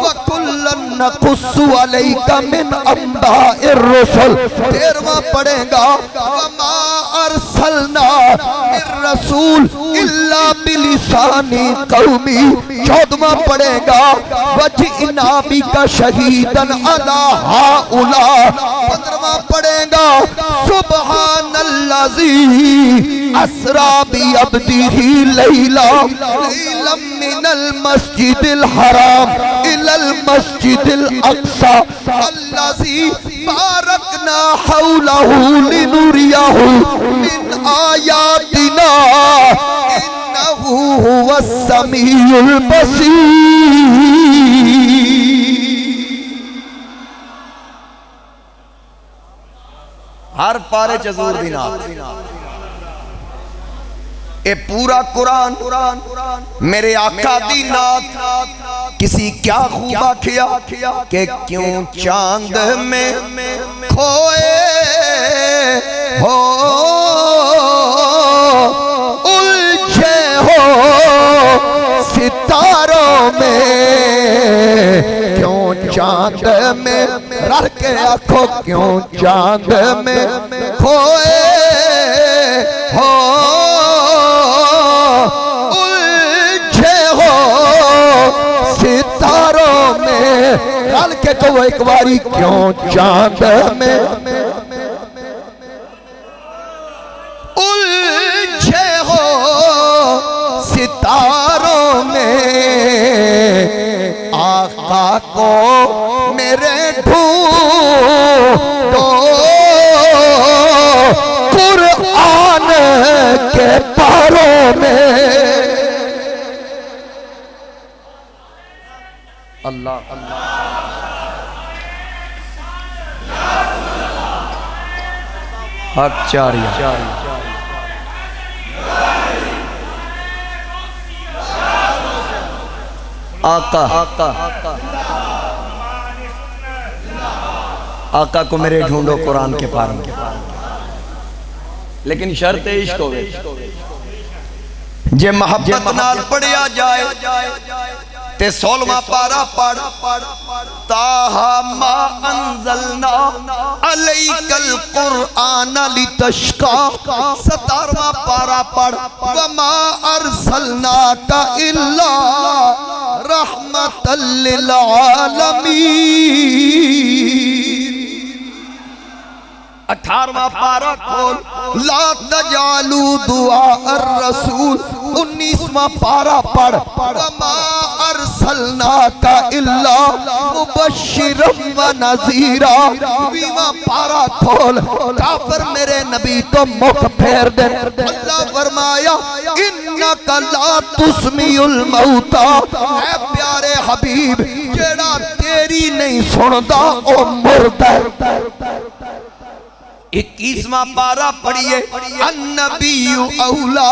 وکلا نقص علیہ من انباء الرسل. 13واں پڑھیں گا وما ارسلنا من رسول الا بلسان قومی. 14واں پڑھیں گا وجئنا بک شہیدا علی ہؤلاء. 15واں پڑھیں گا سبحان الذی اسری بعبدہ لیلا من المسجد الحرام الی المسجد الاقصی الذی بارکنا حولہ لنریہ من آیاتنا انہ هو السمیع البصیر. ہر پارے چزور دی نات. اے پورا قرآن میرے آقا دی نات. کسی کیا خوبہ کیا کہ کیوں چاند میں کھوئے ہو الجھے ہو ستاروں میں. کیوں چاند میں رر کے آنکھوں کیوں چاند میں کھوئے ہو الجھے ہو ستاروں میں. رل کے تو ایک باری کیوں چاند میں الجھے ہو ستاروں میں. آقا کو میرے ڈھونڈو قرآن کے پاروں میں. اللہ حق چاریہ. آقا کو میرے ڈھونڈو قرآن کے پار میں. لیکن شرط عشق ہوئے جے محبت نال پڑھیا جائے تے 16واں پارہ پڑھ تاہا ما انزلنا علیک القرآن لتشقا. 17واں پارہ پڑھ وما ارسلناک الا رحمتا للعالمین. 18واں پارہ کھول لا تجعلوا دعاء الرسول. 19واں پارہ پڑھ وما ارسلناک الا مبشرا ونذیرا. 20واں پارہ کھول کافر میرے نبی تو مکھ پھیر دے. اللہ فرمایا انک لا تسمیع الموتى. اے پیارے حبیب جیڑا تیری نہیں سندا او مردہ. 21واں پارہ پڑھیے النبی اولا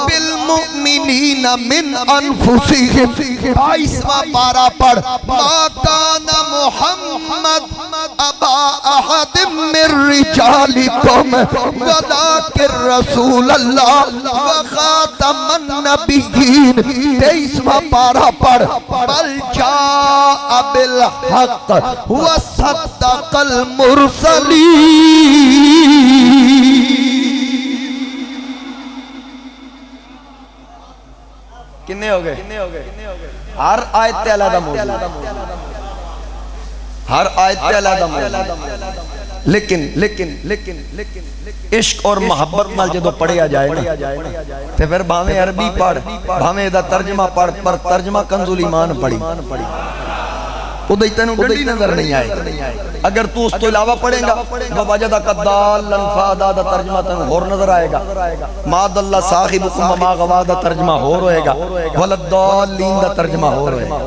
بالمؤمنین من انفسہم 22واں پارہ پڑھ ما کان محمد ابا احد من رجالکم ولکن رسول اللہ وخاتم النبیین 23واں پارہ پڑھ بل جاء بالحق وصدق المرسلین کتنے ہو گئے؟ ہر آیت تے علیحدہ موضوع، ہر آیت تے علیحدہ موضوع، لیکن عشق اور محبت نال جدو پڑھیا جائے نا تے پھر بھاویں عربی پڑھ بھاویں دا ترجمہ پڑھ پر ترجمہ کنز الایمان پڑھی ادھے تینوں ڈنڈی نظر نہیں آئے اگر تو اس تو علاوہ پڑھیں گا وَوَجَدَكَ ضَالًّا فَهَدَىٰ دا ترجمہ تینوں اور نظر آئے گا مَا ضَلَّ صَاحِبُكُمْ وَمَا غَوَىٰ دا ترجمہ اور ہوئے گا وَلَا الضَّالِّينَ دا ترجمہ اور ہوئے گا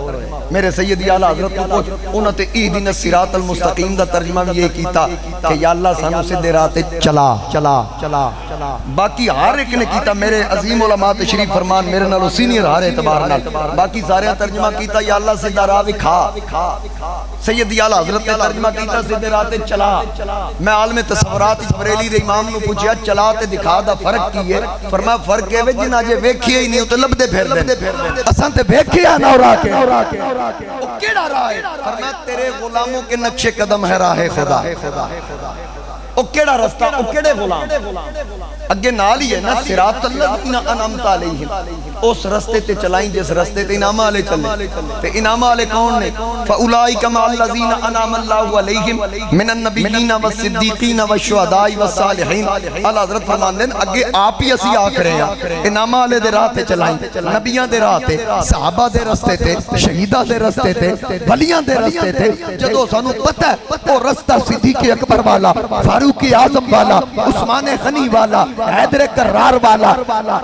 میرے سیدی اعلیٰ حضرت کو پوچھ انہوں نے اِهْدِنَا الصِّرَاطَ الْمُسْتَقِيمَ دا ترجمہ بھی یہ کیتا کہ یا اللہ سانو سیدھے راہ تے چلا باقی ہر ایک نے کیتا میرے عظیم علماء تشریف فرمان میرے نالو سینئر ہر اعتبار نال باقی سارے ترجمہ کیتا یا اللہ سیدھا راہ وکھا سیدی اعلیٰ حضرت نے ترجمہ کیتا سیدھے راہ تے چلا میں عالم تصورات بریلی دے امام نو پوچھیا چلا تے دکھا دا فرق کی ہے فرمایا فرق ہے جنہ جے ویکھیے ہی نہیں تو لب دے پھر دے اساں تے ویکھیا نہ راہ کے او کیڑا راہ ہے فرمایا تیرے غلاموں کے نقش قدم ہے راہ خدا او کیڑا رستہ او کیڑے غلام اگے نال ہی ہے نا صراط الذین انعمت علیہم اس رستے تے چلائیں جس رستے تے انعام والے چلے تے انعام والے کون نے فاولئک مع الذین انعم اللہ علیہم من النبیین والصدیقین والشہداء والصالحین اعلیٰ حضرت فرماندے اگے آپ ہی اسی آکھ رہے ہیں انعام والے دے راہ تے چلائیں نبیاں دے راہ تے صحابہ دے رستے تے شہیداں دے رستے تے ولیاں دے رستے تے جدو سانو پتہ ہے او رستہ صدیق اکبر والا فاروق اعظم والا عثمان غنی والا حیدر کرار والا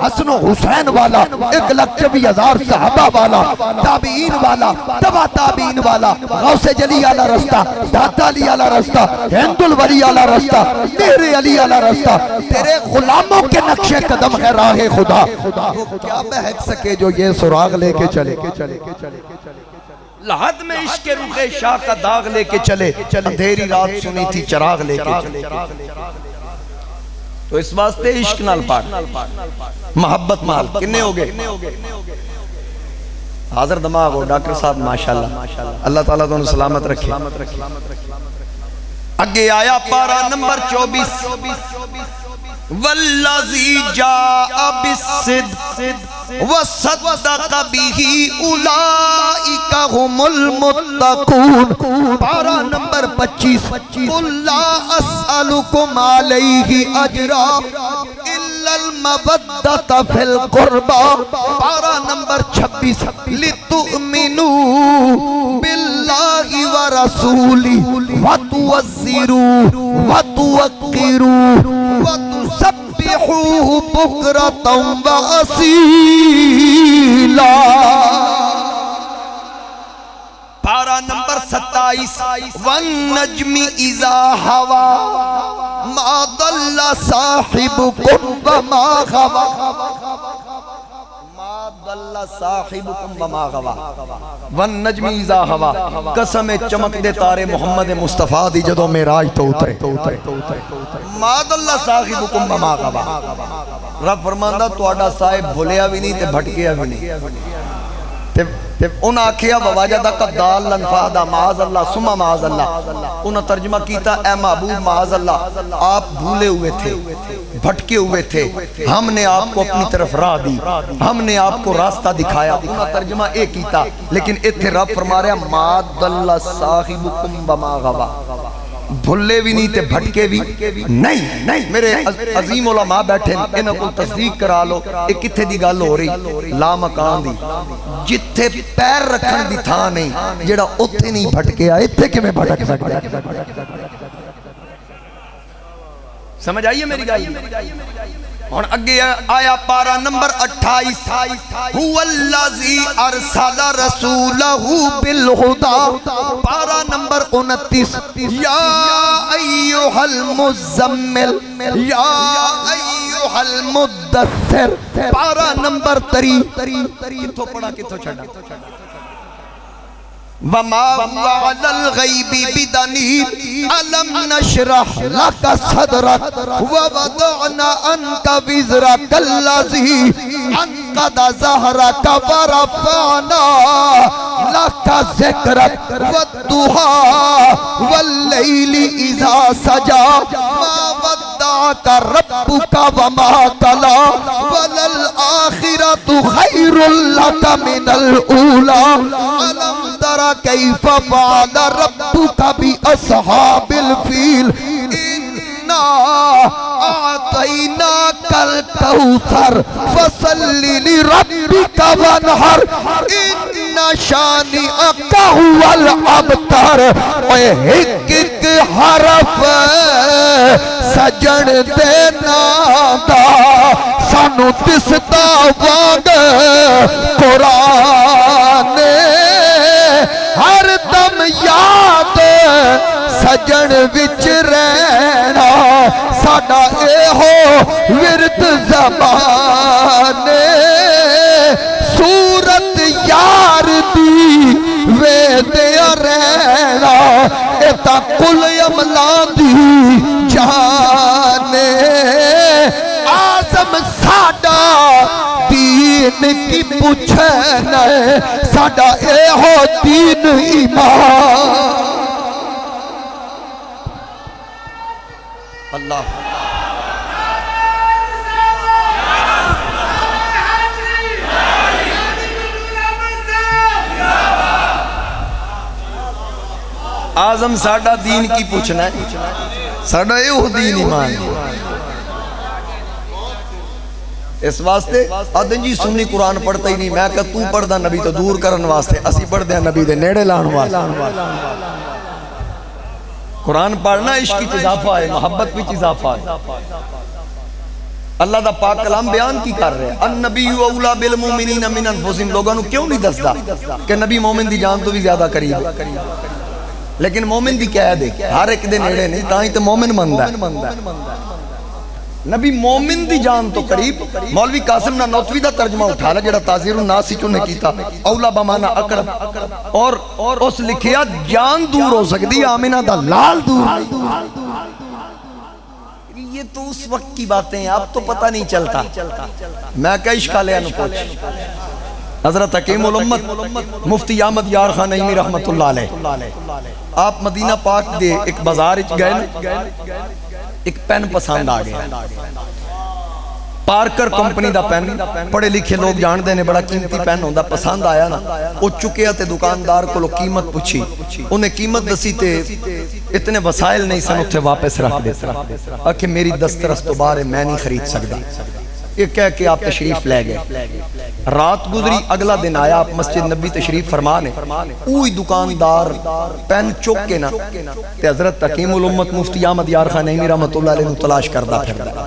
حسن و حسین والا 1,24,000 صحابہ والا تابعین والا تبع تابعین والا غوث جلی والا رستہ داتا علی والا رستہ ہند الولی والا رستہ میرے علی والا رستہ تیرے غلاموں کے نقش قدم ہے راہ خدا وہ کیا بہک سکے جو یہ سراغ لے کے چلے لحد میں عشق روح شاہ کا داغ لے کے چلے اندھیری رات سنی تھی چراغ لے کے چلے تو اس واسطے عشق نال پاڑ محبت مال کنے ہو گئے حاضر دماغ ہو ڈاکٹر صاحب ماشاءاللہ اللہ تعالیٰ تو انہوں سلامت رکھے اگے آیا پارا نمبر 24 والذی جاء بالصدق وصدق به اولئک هم المتقون پارا نمبر 25 قل لا اسألکم علیہ اجرا الا المودۃ فی القربى پارا نمبر 26 لتؤمنوا باللہ ورسولہ وتوزروا وتوقروا وتسبحوه بکرۃ وأصیلا پارا نمبر 27 والنجم اذا هوى ما ضل صاحبكم وما غوى ما ضل صاحبكم وما غوى والنجم اذا هوى قسم چمک دے تارے محمد مصطفیٰ دی جدو معراج تو اترے ما ضل صاحبكم وما غوى رب فرماندا تہاڈا صاحب بھولیا بھی نہیں تے بھٹکیا بھی نہیں انہاں آکھیا وَوَجَدَكَ ضَالًّا فَهَدَىٰ معاذ اللہ ثم معاذ اللہ انہاں ترجمہ کیتا اے محبوب معاذ اللہ آپ بھولے ہوئے تھے بھٹکے ہوئے تھے ہم نے آپ کو اپنی طرف راہ دی ہم نے آپ کو راستہ دکھایا انہاں ترجمہ ایک کیتا لیکن اتھے رب فرما رہا مَا ضَلَّ صَاحِبُكُمْ وَمَا غَوَىٰ بھلے بھی نہیں تے بھٹکے بھی نہیں میرے عظیم علماء بیٹھے انہوں کو تصدیق کرا لو ایک کتھے دی گل ہو رہی لا مکان دی جتھے پیر رکھن دی تھا نہیں جڑا اتھے نہیں بھٹکے آئے اتھے کہ میں بھٹک سکتا سمجھ آئیے میری گائی اور اگے آیا پارا نمبر 28 هُوَ ارسل رسولہ بالہدی، پارا نمبر 29 یا ایھا المزمل یا ایھا المدثر، پارا نمبر 30 کتھوں پڑھا کتھوں چھڑا وما علی الغیب بدنیب الم نشرح لک صدرک ووضعنا عنک وزرک الذی انقض ظہرک ورفعنا لک ذکرک والضحی واللیل اذا سجا ما ودعک ربک وما قلی وللآخرۃ خیر لک من الاولی الم تر کیف فعل ربک باصحاب الفیل انا اعطیناک الکوثر فصل لربک وانحر ان شانئک هو الابتر۔ اے ایک حرف سجن دینا دا سانو دستا واگ قرآن ہر دم یاد سجن وچ رہنا ساڈا اے ہو ورد زبان، صورت یار دی ویدیا رہنا اے تا کل املا دی جان، آزم ساڈا دین کی پوچھن ساڈا اے ہو دین ایمان۔ اللہ آزم ساڈا دین کی پوچھنا ہے ساڈا اے ہو دین ایمان۔ اس واسطے آدن جی سنی قرآن پڑھتا ہی نہیں، میں کہا تو پڑھ دا نبی تو دور کرن واسطے، اسی پڑھ دیا نبی دے نیڑے لان واسطے۔ قرآن پڑھنا عشق کی اضافہ ہے، محبت بھی اضافہ ہے۔ اللہ دا پاک کلام بیان کی کر رہے ہیں النبی اولا بالمومنین من انفسہم، لوگوں نے کیوں نہیں دسدا کہ نبی مومن دی جان تو بھی زیادہ قریب ہے، لیکن مومن دی کہہ دے ہر ایک دے نیڑے نہیں، تاں ہی تو مومن مندہ ہے۔ نبی مومن دی جان تو قریب، مولوی قاسم نانوتوی دا ترجمہ اٹھا لے جڑا تاثیر الناس چوں نے کیتا، اولا بمانا اقرب، اور اس لکھیا جان دور ہو سکتی آمینہ دا لال دور نہیں۔ یہ تو اس وقت کی باتیں ہیں، اب تو پتہ نہیں چلتا۔ میں کہا عشقہ لے انو پوچھ حضرت حکیم الامت مفتی احمد یار خان نعیمی رحمت اللہ علیہ، آپ مدینہ پاک دے ایک بازار اچ گئے، ایک پین پسند آگیا، پارکر کمپنی دا پین، پڑھے لکھے لوگ جان دینے بڑا قیمتی پین ہوندہ، پسند آیا نا، وہ چکیا تے دکاندار کو لو قیمت پوچھی، انہیں قیمت دسی تے اتنے وسائل نہیں سن اتھے واپس رکھ دیتا، کہ میری دسترس تو بارے میں نہیں خرید سکتا، یہ کہہ کے آپ تشریف لے گئے۔ رات گزری، اگلا دن آیا، آپ مسجد نبی تشریف فرمانے، اوہی دکاندار پین چوک کے نا تے حضرت حکیم الامت مفتی احمد یار خان نعیمی رحمت اللہ علیہ تلاش کردہ پھردہ،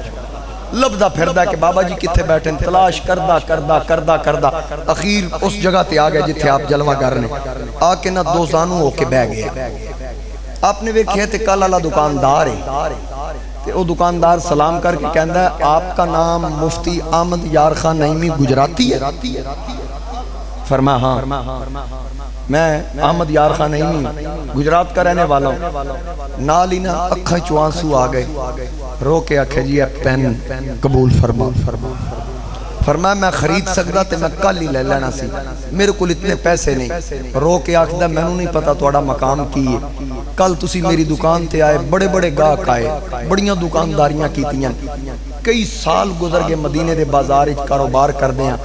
لبدہ پھردہ کہ بابا جی کتھے بیٹھیں، تلاش کردہ اخیر اس جگہ تے آگئے جتھے آپ جلوہ کرنے، آکے نا دو زانوں ہو کے بہ گیا۔ آپ نے وہ کہتے کل اللہ دکاندار ہے، تے او دکاندار سلام کر کے کہندہ ہے آپ کا نام مفتی احمد یار خان نعیمی گجراتی ہے؟ فرمایا ہاں، میں احمد یار خان نعیمی گجرات کا رہنے والا ہوں۔ نال ہی نا اکھاں چوانسو آگئے، رو کے آکھے جی پین قبول فرما۔ فرمایا میں خرید سکتا تے میں کل ہی لے لینا سی، میرے کو اتنے پیسے نہیں۔ رو کے آکھدہ میں نہیں پتا توڑا مقام کی ہے، کل تسی میری دکان تے آئے، بڑے بڑے گاہک آئے، بڑیاں دکانداریاں کیتیاں، کئی سال گزر گئے مدینے دے بازار اچ کاروبار کر دیاں،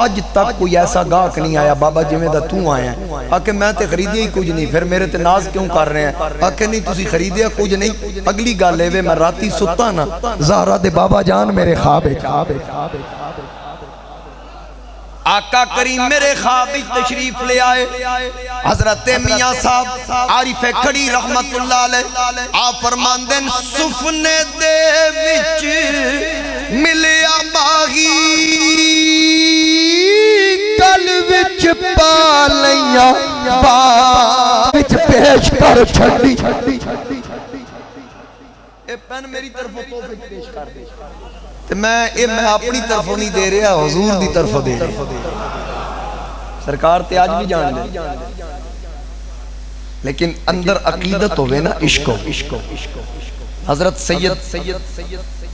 آج تک کوئی ایسا گاہک نہیں آیا بابا جی میں دا تو آیا ہے۔ آکے میں تے خریدیا ہی کچھ نہیں، پھر میرے تے ناز کیوں کر رہے ہیں؟ آکے نہیں تسی خریدیا کچھ نہیں، اگلی گال لے میں راتی ستا نا زہرہ دے بابا جان میرے خواب ہے، آقا کریم میرے خواب تشریف لے آئے، حضرت میاں صاحب عارف کھڑی رحمت اللہ علیہ آپ فرماندن سفنے دے وچ ملیا ماہی کل وچ پا لیاں وچ پیش کر چھڈی اے پین میری طرفوں تحفے پیش کر دے تے میں اپنی طرفوں نہیں دے رہا حضور دی طرفوں دے رہا سرکار تے آج بھی جان دے لیکن اندر عقیدت ہوئے نا عشق حضرت سید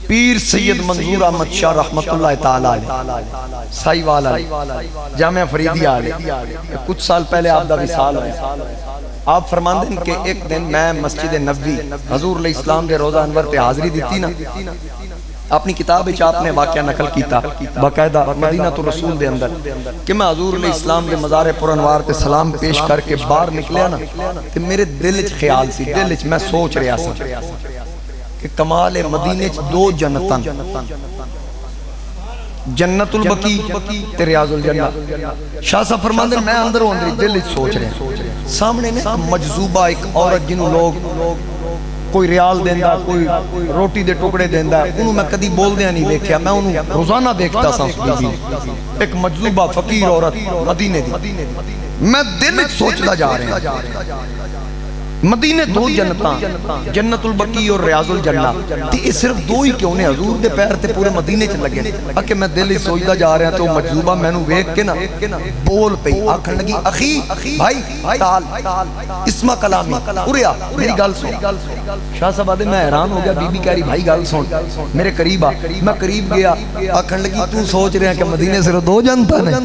پیر سید منظور احمد شاہ رحمت اللہ تعالیٰ علیہ سائی والا جامعہ فریدی آلے کچھ سال پہلے آپ دا وصال ہوئے آپ فرماندے ہیں کہ ایک دن میں مسجد نبوی حضور علیہ السلام دے روزہ انور تے حاضری دیتی نا اپنی کتاب اچ آپ نے واقعہ نقل کیتا باقاعدہ مدینہ تو رسول دے اندر کہ میں حضور علیہ السلام دے مزار پر انوار تے سلام پیش کر کے باہر نکلیا نا تے میرے دل اچ خیال سی دل اچ میں سوچ رہا سا کہ کمال مدینے چ دو جنتاں جنت البقیع تے ریاض الجنہ شاہ صاحب فرماندے میں اندروں اندر دل وچ سوچ رہا سامنے نے مجذوبہ ایک عورت جنوں لوگ کوئی ریال دیندا کوئی روٹی دے ٹکڑے دیندا انہوں میں کدی بول دیا نہیں دیکھیا میں انہوں روزانہ دیکھتا سا اس بی ایک مجذوبہ فقیر عورت مدینے دی میں دل وچ سوچدا جا رہا مدینے دو جنتاں جنت البقیع اور ریاض الجنہ تے یہ صرف دو ہی کیوں نے حضور دے پیر تے پورے مدینے چ لگے کہ میں دل ہی سوچدا جا رہا تو مجذوبہ مینوں ویکھ کے نا بول پئی آکھن لگی اخی بھائی تعال اسمع کلامی اوریا میری گل سن شاہ صاحب آدھے میں حیران ہو گیا بی بی کہہ رہی بھائی گل سن میرے قریب آ میں قریب گیا آکھن لگی تو سوچ رہا کہ مدینے صرف دو جنتاں نے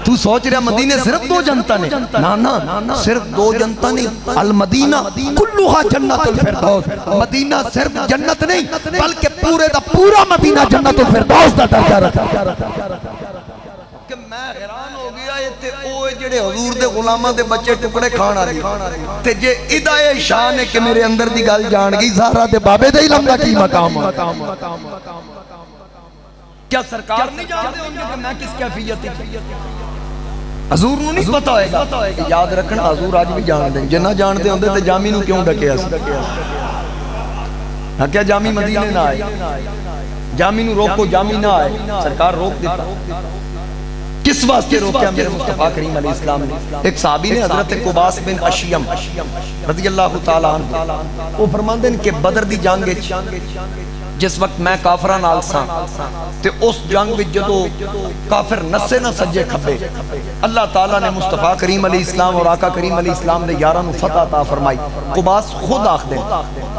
تو سوچ رہا مدینے صرف دو جنتاں نے نا صرف دو جنتاں نہیں المدینہ کلھا جنت الفردوس مدینہ صرف جنت نہیں بلکہ پورے دا پورا مدینہ جنت الفردوس دا درجہ رکھا کہ میں حیران ہو گیا تے اوے جڑے حضور دے غلاماں دے بچے ٹکڑے کھانا دی تے جے ادائے شان ہے کہ میرے اندر دی گل جان گئی زہرا دے بابے دے علم دا کی مقام کیا سرکار نہیں جانتے ہوں گے کہ میں کس کیفیت تھی حضور نو نہیں پتا ہوئے گا یاد رکھنا حضور آج بھی جان دیں جنہ جانتے ہوں تے جامی نو کیوں ڈکے اس کیا جامی مدینے نہ آئے جامی نو روکو جامی نہ آئے سرکار روک دیتا کس واسطے روکیا میرے مصطفیٰ کریم علیہ السلام نے ایک صحابی نے حضرت قباس بن اشیم رضی اللہ تعالیٰ عنہ وہ فرماندے ہیں کہ بدر دی جنگ جس وقت میں کافرہ نال ساں تے اس جنگ وچ جدو کافر نسے نہ سجے کھبے اللہ تعالیٰ نے مصطفیٰ کریم علیہ السلام اور آقا کریم علیہ السلام نے یاراں نو فتح عطا فرمائی قباس خود آکھ دے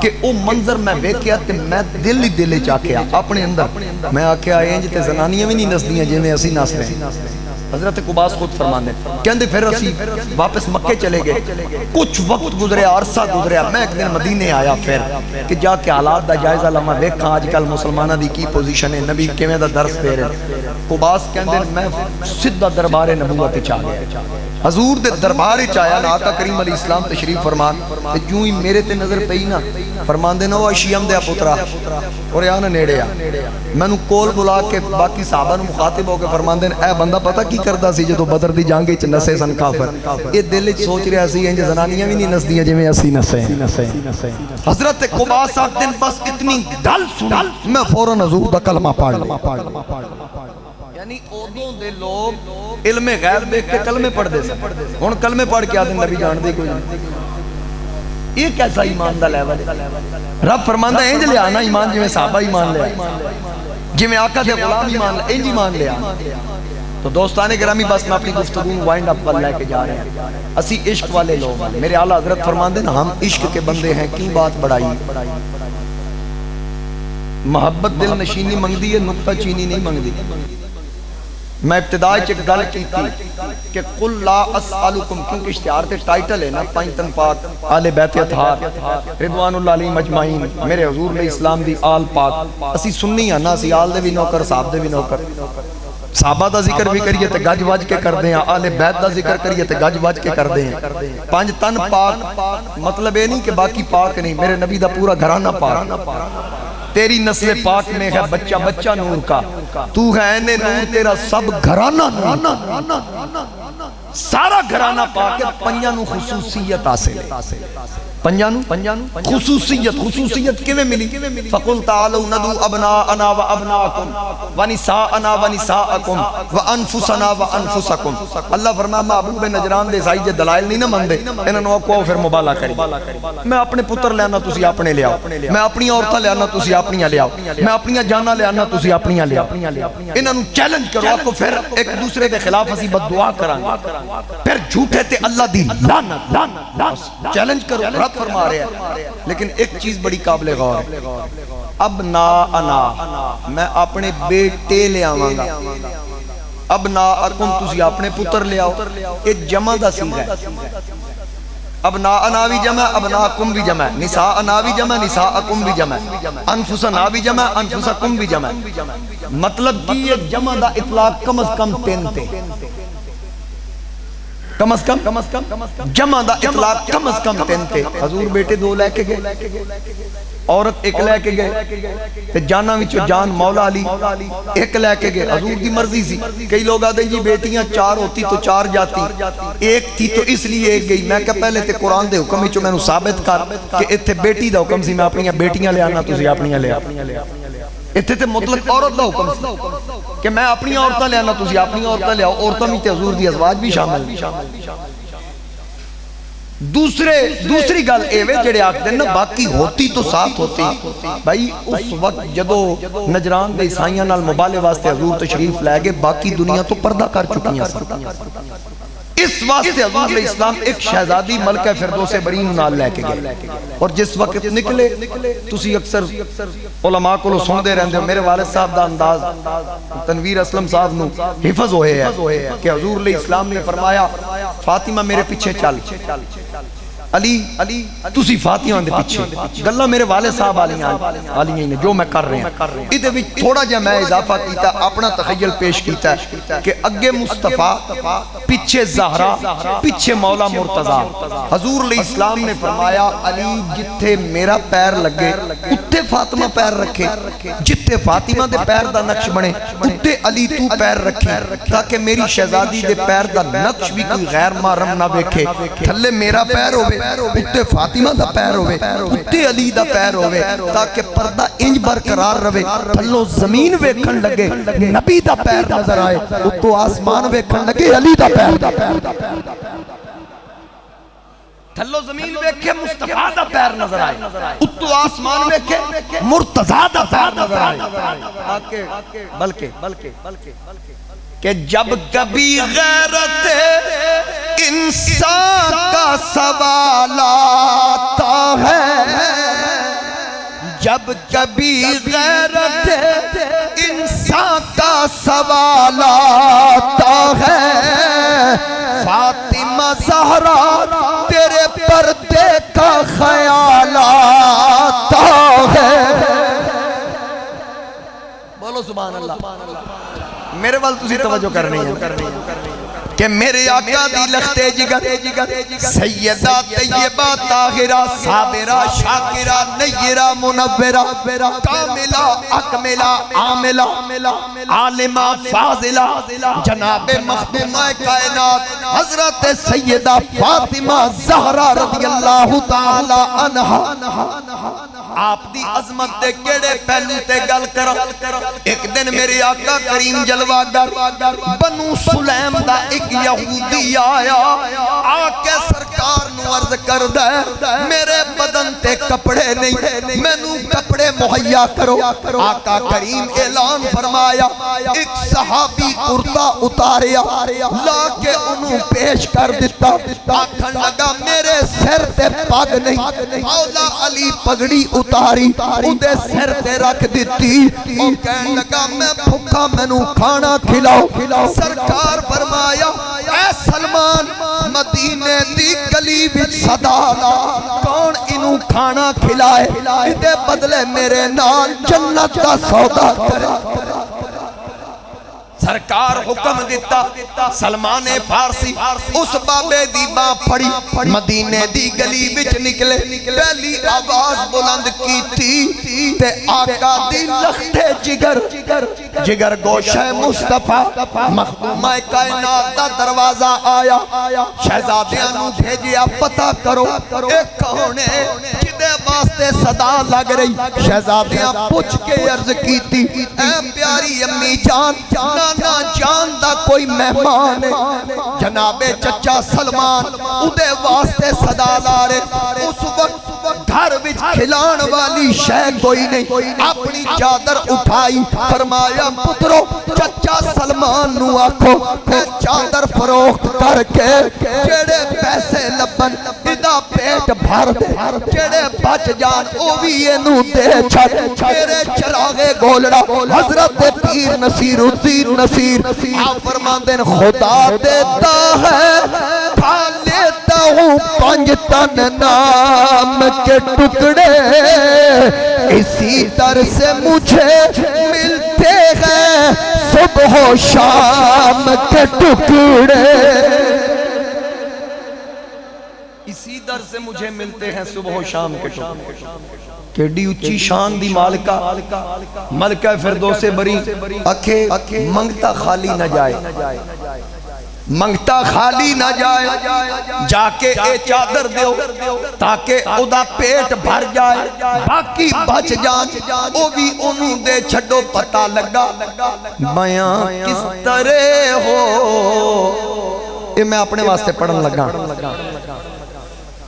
کہ او منظر میں ویکھیا تے میں دل ہی دل وچ آکھیا اپنے اندر میں آکھیا انج تے زنانیاں وی نہیں نسدیاں جویں اسی نس رہے حضرت قباس خود فرماندے کہندے پھر اسی واپس مکے چلے گئے کچھ وقت گزریا عرصہ گزریا میں ایک دن مدینے آیا پھر کہ جا کے حالات دا جائزہ لما ویکھاں آج کل مسلماناں دی کی پوزیشن ہے نبی کیویں دا درس دے رہے قباس کہندے میں سیدھا دربار نبوت وچ آ گیا حضور دے دربار وچ آیا نا آقا کریم علیہ السلام تشریف فرمان تے جوں ہی میرے تے نظر پئی نا فرماندے نو اشیم دے پترا اور یا نا نیڑے آ مینوں کول بلا کے باقی صحابہ نو مخاطب ہو کے فرماندے اے بندہ پتہ کی کردا سی جدوں بدر دی جنگ وچ نسے سن کافر اے دل وچ سوچ رہا سی انج زنانیاں وی نہیں نسدیاں جویں اسی نسے حضرت قباس آکھدے بس اتنی گل سن میں فوراً حضور دا کلمہ پڑھ لیا یعنی اودوں دے لوگ علم غیب دیکھ کے کلمے پڑھ دے سن ہن کلمے پڑھ کے آدھے نبی جان دے کوئی یہ کیسا ایمان دا لیول رب فرماندا انج لے آنا ایمان جویں صحابہ ایمان لے آئے جویں آقا دے غلام ایمان لے انج ایمان لے آنا تو دوستانے گرامی بس میں اپنی گفتگو وائنڈ اپ پر لے کے جا رہے ہیں اسی عشق والے لوگ میرے اعلیٰ حضرت فرماندے نا ہم عشق کے بندے ہیں کیوں بات بڑھائی محبت دل نشینی منگدی ہے نقطہ چینی نہیں منگدی میں ابتدائی چک گل کی تھی کہ قل لا اسألکم کیونکہ اشتہار تے ٹائٹل ہے نا پائنتن پاک آل بیت اطہار رضوان اللہ علیہ مجمعین میرے حضور علیہ السلام دی آل پاک اسی سننی ہیں نا اسی آل دے بھی نوکر صاحب دے بھی نوکر صحابہ دا ذکر بھی کریے تے گج وج کے کر دیں آل بیت دا ذکر کریے تے گج وج کے کر دیں پانچ تن پاک مطلب یہ نہیں کہ باقی پاک نہیں میرے نبی دا پورا گھرانہ پاک تیری نسل پاک میں ہے بچہ بچہ نور کا، تو ہے عین نور، تیرا سب گھرانہ نور، سارا گھرانہ پاک ہے، پنجاں نو خصوصیت حاصل ہے، پنجاں نو خصوصیت کیویں ملی؟ فقل تعالوا ندعو ابناءنا وابناءکم ونساءنا ونساءکم وانفسنا وانفسکم۔ اللہ فرمایا محبوب نجران دے عیسائی جے دلائل نہیں نہ مندے، انہاں نو کو پھر مبالغہ کری، میں اپنے پتر لے آنا تسی اپنے لے آؤ، میں اپنی عورتاں لے آنا تسی اپنیاں لے آؤ، میں اپنیاں جاناں لے آنا تسی اپنیاں لے آؤ، انہاں نو چیلنج کرو، کو پھر ایک دوسرے دے خلاف اسی بد دعا کرانگے، پھر جھوٹے تے اللہ دی لعنت، چیلنج کرو، رب فرما رہے ہیں۔ لیکن ایک چیز بڑی قابل غور ہے، ابناءنا، میں اپنے بیٹے لے آواں گا، ابناءکم تسی اپنے پتر لے آؤ، ایک جمع دا صیغہ ہے، ابناءنا بھی جمع، ابناءکم بھی جمع، نساءنا بھی جمع، نساءکم بھی جمع، انفسنا بھی جمع، انفسکم بھی جمع۔ مطلب کہ یہ جمع دا اطلاق کم از کم 3 تے، کم از کم جمع دا اطلاق کم از کم 3 تے۔ حضور بیٹے 2 لے کے گئے، عورت 1 لے کے گئے، جانا وچوں جان مولا علی 1 لے کے گئے، حضور دی مرضی سی۔ کئی لوگ آدھے جی بیٹیاں 4 ہوتی تو 4 جاتی، 1 تھی تو اس لیے 1 گئی۔ میں کہا پہلے تے قرآن دے حکم وچوں میں نو ثابت کر کہ اتھے بیٹی دا حکم سی، میں اپنیاں بیٹیاں لے آنا تسی اپنیاں لے آؤ، اتھے تے مطلق عورت دا حکم سی کہ میں اپنی عورتاں لے آنا تسی اپنی عورتاں لے آؤ، عورتاں میں تے حضور دی ازواج بھی شامل۔ دوسری گل اے وے جڑے آکھدے نا باقی ہوتی تو ساتھ ہوتی، بھائی اس وقت جدو نجران دے عیسائیاں نال مبالے واسطے حضور تشریف لے گئے، باقی دنیا تو پردہ کر چکیاں سن، اس واسطے حضور علیہ السلام ایک شہزادی ملکہ فردوس برین نال لے کے گئے، اور جس وقت نکلے تسی اکثر علماء کو سن دے رہندے ہو، میرے والد صاحب دا انداز تنویر اسلم صاحب نو حفظ ہوئے ہے کہ حضور علیہ السلام نے فرمایا فاطمہ میرے پیچھے چل، علی تسی فاطمہ دے پیچھے، گلہ میرے والد صاحب آلیاں نے جو میں کر رہے ہیں۔ ادھے بھی تھوڑا جا میں اضافہ کیتا، اپنا تخیل پیش کیتا ہے کہ اگے مصطفیٰ، پیچھے زہرا، پیچھے مولا مرتضیٰ۔ حضور علیہ السلام نے فرمایا علی جتھے میرا پیر لگے اتھے فاطمہ پیر رکھے، جتھے فاطمہ دے پیر دا نقش بنے اتھے علی تو پیر رکھے، تاکہ میری شہزادی دے پیر دا نقش بھی کوئی غیر محرم نہ دیکھے، تھلے میرا پیر ہوئے، اتنے فاطمہ دا پیر ہوئے، اتنے علی دا پیر ہوئے، تاکہ پردہ انج برقرار رہے، تھلو زمین ویکھن لگے نبی دا پیر نظر آئے، اتو آسمان ویکھن لگے علی دا پیر، تھلو زمین ویکھے مصطفیٰ دا پیر نظر آئے، اتو آسمان ویکھے مرتضیٰ دا پیر نظر آئے، بلکہ کہ جب کبھی غیرت انسان کا سوال آتا ہے، جب کبھی غیرت انسان کا سوال آتا ہے، فاطمہ زہرا تیرے پردے کا خیال آتا ہے۔ بولو سبحان اللہ، میرے وال تسی توجہ کرنی ہے کہ میرے آقا دی لختے جگر، سیدہ طیبہ طاہرہ صابرہ شاکرہ نیرہ منورہ کاملہ اکملہ عاملہ عالمہ فاضلہ جناب مخدومہ کائنات حضرت سیدہ فاطمہ زہرہ رضی اللہ تعالی عنہ۔ آپ دی عظمت دے کیڑے پہلو تے گل کرو، ایک دن میرے آقا کریم جلوہ گر بنو سلیم دا ایک یہودی آیا، آکے سرکار نو عرض کر دے میرے بدن تے کپڑے نہیں، میں نو کپڑے مہیا کرو۔ آقا کریم اعلان فرمایا، ایک صحابی کرتا اتاریا لا کے انہوں پیش کر دیتا، آکھن لگا میرے سر تے پگ نہیں، مولا علی پگڑی اتاری اُدے سر تے رکھ دیتی، اور کہنے لگا میں بھوکا میں نو کھانا کھلاؤ۔ سرکار فرمایا اے سلمان مدینے دی گلی وچ صدا لا، کون انہوں کھانا کھلائے، ادھے بدلے میرے نال جنت دا سودا کرے۔ سرکار حکم دیتا سلمان فارسی اس بابے دی باں پھڑی مدینے دی گلی وچ نکلے پہلی آواز بلند کی تھی تے آقا دی لختے جگر گوشہ مصطفیٰ مخدومہ کائنات دا دروازہ آیا شہزادیاں نو بھیجیا پتہ کرو ایک کہونے جدے واسطے صدا لگ رہی شہزادیاں پوچھ کے عرض کی تھی اے پیاری امی جان نانا جان دا کوئی مہمان ہے جناب چچا سلمان ادھے واسطے صدا لارے اس وقت گھر وچ کھلان والی شے کوئی نہیں اپنی چادر اٹھائی فرمایا پترو چچا سلمان نو آکھو میں چادر فروخت کر کے جڑے پیسے لبن ادا پیٹ بھر دے جڑے بچ جان او بھی اینو دے چھٹ میرے چراغے گولڑا حضرت پیر نصیر الدین نصیر آپ فرماندے خدا دیتا ہے کھا لیتا ہوں 5 تن نام کے ٹکڑے اسی در سے مجھے ملتے ہیں صبح و شام کے ٹکڑے اسی در سے مجھے ملتے ہیں صبح و شام کے ٹکڑے کیڑی اچھی شان دی مالکہ ملکہ فردوس بری اکھے منگتا خالی نہ جائے منگتا خالی نہ جائے جا کے اے چادر دیو تاکہ ادا پیٹ بھر جائے باقی بچ جان او بھی انہوں دے چھڑو پتہ لگا بیاں کس طرح ہو یہ میں اپنے واسطے پڑھن لگا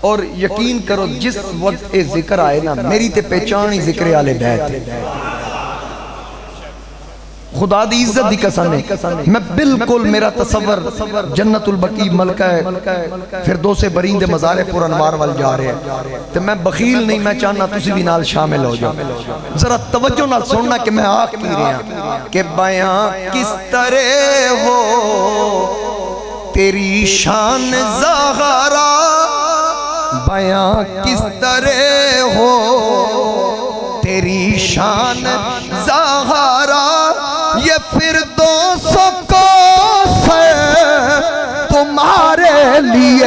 اور یقین کرو جس وقت اے ذکر آئے نا میری تے پہچانی ذکر آلے بیت ہے خدا دی عزت دی قسم ہے میں بالکل میرا تصور جنت البقیع ملکہ فردوس برین دے مزار پر انوار وال جا رہے ہیں تو میں بخیل نہیں میں چاہنا تسی بھی نال شامل ہو جاؤ ذرا توجہ نال سننا کہ میں آگ کی رہا ہوں کہ بیاں کس طرح ہو تیری شان زہرا بیاں کس طرح ہو تیری شان زہرا یہ فردوس کو سے تمہارے لیے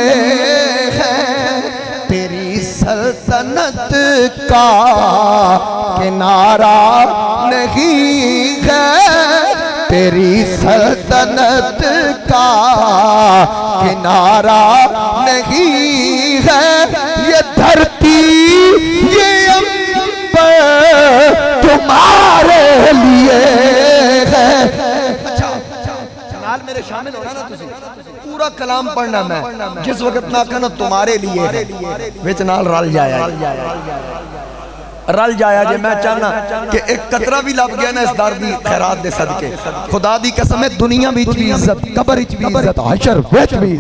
ہے تیری سلطنت کا کنارہ نہیں ہے تیری سلطنت کا کنارہ نہیں ہے یہ دھرتی یہ امبر تمہارے لیے میرے شامل ہونا نا تسی پورا کلام پڑھنا میں جس وقت نہ کہنا تمہارے لیے ہے وچ نال رل جایا جے میں چاہنا کہ ایک قطرہ بھی لب گیا نا اس دار دی خیرات دے صدقے خدا دی قسم ہے دنیا بھی عزت قبر بھی عزت حشر بھی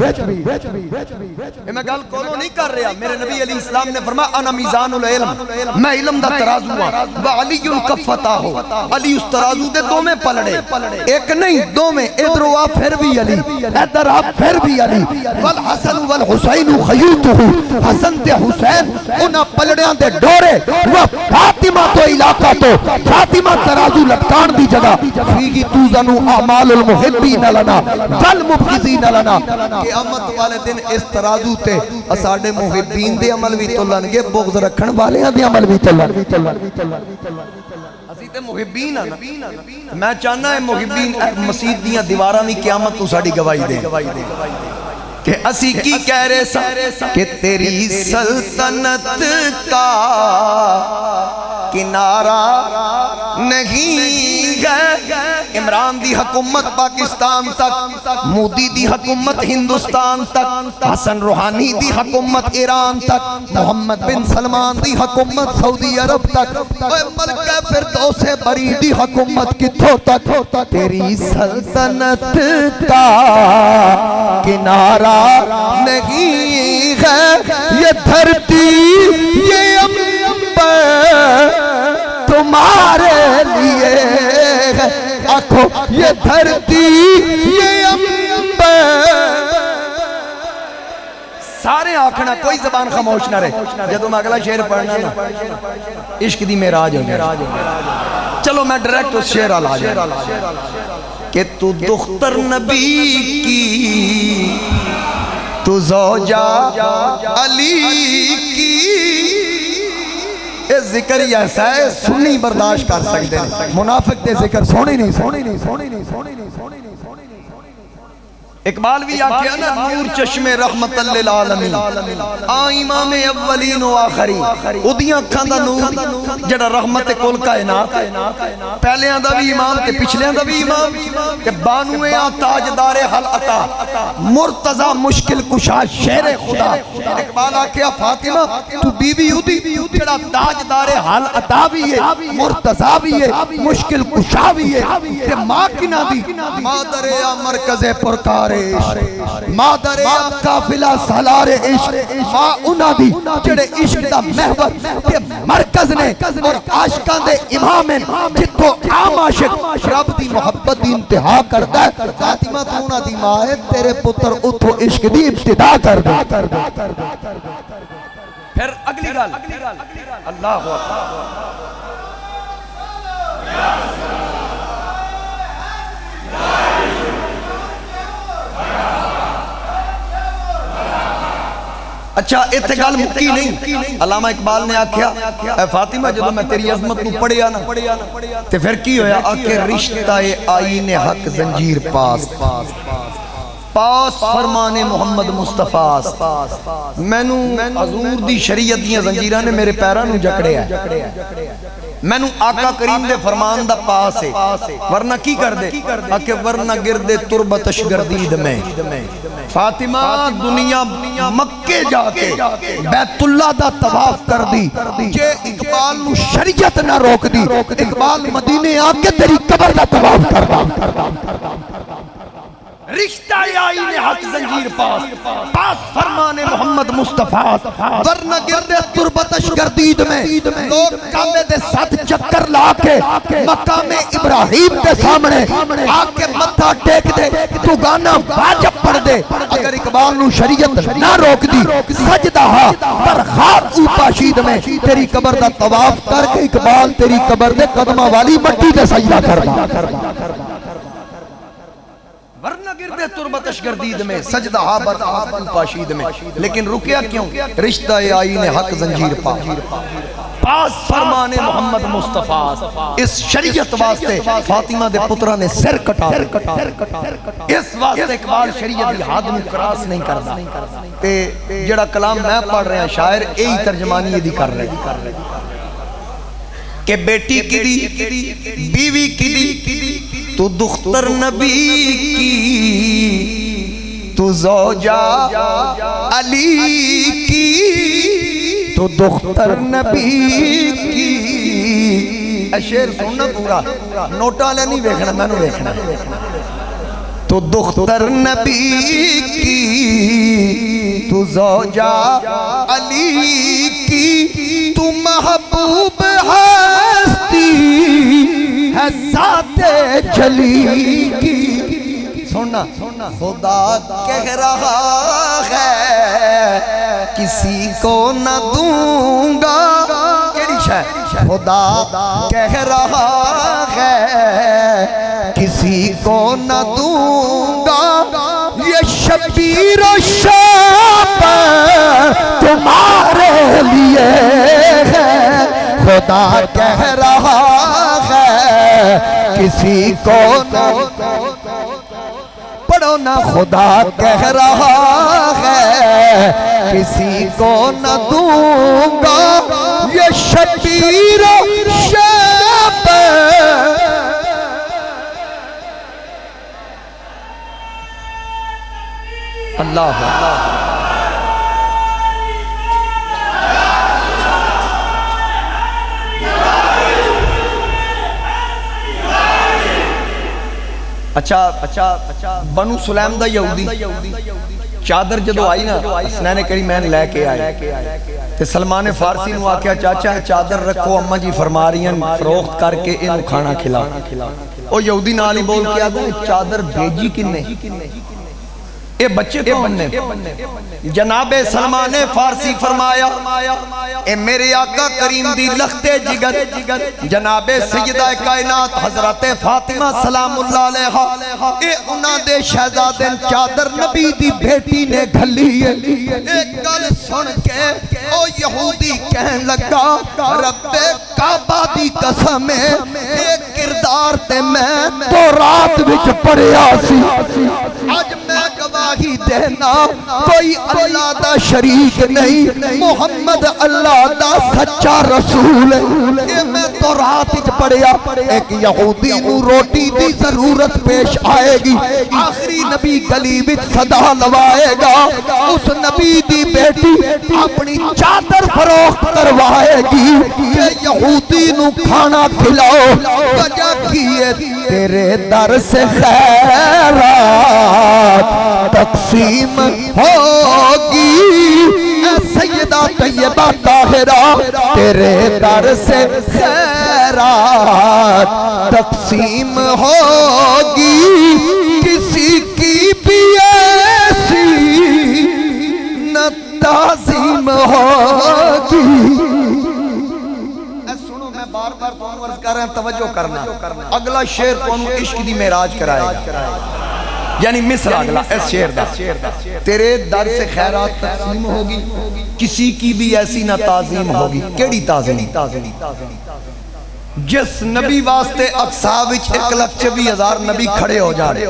میں گل کولو نہیں کر رہا میرے نبی علیہ السلام نے فرمایا انا میزان العلم میں علم دا ترازو ہوں وعلی الکفتہ ہو علی اس ترازو دے دو میں پلڑے ایک نہیں دو میں ادھر آ پھر بھی علی ادھر آ پھر بھی علی والحسن والحسین خیوتہ حسن تے حسین انہا پلڑیاں دے ڈورے فاطمہ تو علاقہ تو فاطمہ ترازو لٹکان دی جگہ فیگی توزنو اعمال المحبین لنا والمبغضین لنا قیامت والے دن اس ترازو تے اساڑے محبین دے عمل بھی تو لنگے بغض رکھن والے دے عمل بھی تو لنگے محبین میں چاہنا ہے محبین مسجد دیاں دیواراں دی قیامت تو ساڑی گواہی دے کہ اسی کی کہہ رہے سا کہ تیری سلطنت کا کنارہ نہیں ہے عمران دی حکومت پاکستان تک مودی دی حکومت ہندوستان تک حسن روحانی دی حکومت ایران تک محمد بن سلمان دی حکومت سعودی عرب تک ملکہ فردوس بری دی حکومت کتھوں تک تیری سلطنت کا کنارہ نہیں ہے یہ دھرتی یہ امبر تمہارے لیے ہے آنکھو یہ دھرتی یہ امبر سارے آنکھنا کوئی زبان خاموش نہ رہے جدو میں اگلا شعر پڑھنا نا عشق دی معراج ہو گیا چلو میں ڈائریکٹ اس شعر آ جائے کہ تو دختر نبی کی، تو زوجہ علی کی. یہ ذکر ہی ایسا ہے سنی برداشت کر سکتے ہیں، منافق دے ذکر سونی نہیں سونی نہیں سونی نہیں سونی نہیں سونی نہیں. اقبال بھی آکھیا نا نور چشم رحمت للعالمین آ امام اولین و آخری. اودیاں اکھاں دا نور جڑا رحمت کل کائنات پہلیاں دا بھی امام تے پچھلیاں دا بھی امام تے بانوے تاجدار حل عطا مرتضی مشکل کشا شیر خدا. اقبال آکھیا فاطمہ تو بی بی اودی جڑا تاجدار حل عطا بھی ہے، مرتضی بھی ہے، مشکل کشا بھی ہے. تے ماں کنا دی مادر یا مرکز پرکار مادر یا قافلہ سالار عشق. ماں انہاں دی جڑے عشق دا محور تے مرکز نے اور عاشقاں دے امام ہیں جتوں عام عاشق رب دی محبت دی انتہا کردا ہے. فاطمہ تو انہاں دی ماں ہے، تیرے پتر اتھوں عشق دی ابتدا کردا. پھر اگلی گل اللہ اکبر. اچھا اتھے گل مکی نہیں. علامہ اقبال نے آکھیا اے فاطمہ جدو میں تیری عظمت نو پڑھیا نا تے پھر کی ہویا آکھے رشتہ آئین حق زنجیر پاس پاس فرمان محمد مصطفیٰ. مینوں حضور دی شریعت دیاں زنجیراں نے میرے پیراں نو جکڑیا ہے. مینوں آقا کریم دے فرمان دا پاس ہے، ورنہ کی کر دے آکے ورنہ گردے تربتش گردید میں. فاطمہ دنیا مکے جا کے بیت اللہ دا طواف کر دی جے اقبال نو شریعت نہ روک دی. اقبال مدینے آکے تیری قبر دا طواف کر دا. رشتہ آئین حق زنجیر پاس فرمان محمد مصطفیٰ ورنہ گردے تربتش گردید میں. لوگ کعبے دے 7 چکر لا کے مقام ابراہیم دے سامنے آکے متھا ٹیک دے تو گانا واجب پڑھ دے. اگر اقبال نو شریعت نہ روک دی سجدہ پر خاک او پاشید میں تیری قبر دا طواف کر کے اقبال تیری قبر دے قدمہ والی مٹی دے سجدہ کرنا. ورنہ گردے تربتش گردید میں سجدہ بر خاک پاشید میں. لیکن رکیا کیوں؟ رشتہ آئین حق زنجیر پاس فرمان محمد مصطفیٰ. اس شریعت واسطے فاطمہ دے پترہ نے سر کٹا. اس واسطے اقبال شریعت دی حد نو کراس نہیں کردا. تے جڑا کلام میں پڑھ رہا شاعر یہی ترجمانی یہ دی کر رہے کہ بیٹی کی دی بیوی کی دی تو دختر نبی کی، تو زوجہ علی کی، تو دختر نبی کی. شعر سننا پورا نوٹا لے نہیں ویکھنا میں نے ویکھنا. تو دختر نبی کی، تو زوجہ علی کی، تو محبوب ہستی ہے ذات جلی کی. سننا خدا کہہ رہا ہے کسی کو نہ دوں گا. کیڑی شے خدا کہہ رہا ہے کسی کو نہ دوں گا. یہ شبیر و شب تمہارے لیے ہے. خدا کہہ رہا ہے کسی کو نہ پڑھو نا. خدا کہہ رہا ہے کسی کو نہ دوں گا. یہ شبیر و شب اللہ اچھا بنو سلیم دا یہودی چادر جدو آئی نا حسنین کریمین لے کے آئے تے سلمان فارسی نو آکھیا چاچا چادر رکھو اماں جی فرما رہی ہیں فروخت کر کے انہوں کھانا کھلا. او یہودی نالی بول کے آگے چادر بھیجی کنے اے بچے کون نے؟ جناب سلمان فارسی فرمایا اے میرے آقا کریم دی لخت جگر جناب سیدہ کائنات حضرت فاطمہ سلام اللہ علیہ اے انہاں دے شہزادے چادر نبی دی بیٹی نے گھلی ہے۔ ایک گل سن کے او یہودی کہن لگا رب کعبہ دی قسم ہے ایک کردار تے میں تو رات وچ پڑھیا سی، آج میں گواہی دینا کوئی اللہ دا شریک نہیں، محمد اللہ دا سچا رسول ہے۔ یہ میں تو رات وچ پڑھیا ایک یہودی نو روٹی دی ضرورت پیش آئے گی، آخری نبی گلی وچ صدا لوائے گا، اس نبی دی بیٹی اپنی چادر فروخت کروائے گی کہ یہودی نو کھانا کھلاؤ، وجہ کیے تیرے در سے خیرات تقسیم ہوگی، اے سیدہ طیبہ طاہرہ تیرے در سے خیرات تقسیم ہوگی، کسی کی بھی ایسی نہ تعظیم ہوگی۔ سنو میں بار بار تمہیں عرض کر رہا ہوں توجہ کرنا، اگلا شعر تمہیں عشق دی معراج کرائے گا، یعنی مصر اگلا اس شعر دا تیرے در سے خیرات تقسیم ہوگی، کسی کی بھی ایسی نہ تعظیم ہوگی۔ کیڑی تعظیم؟ جس نبی واسطے اقصا وچ 1,24,000 نبی کھڑے ہو جانے،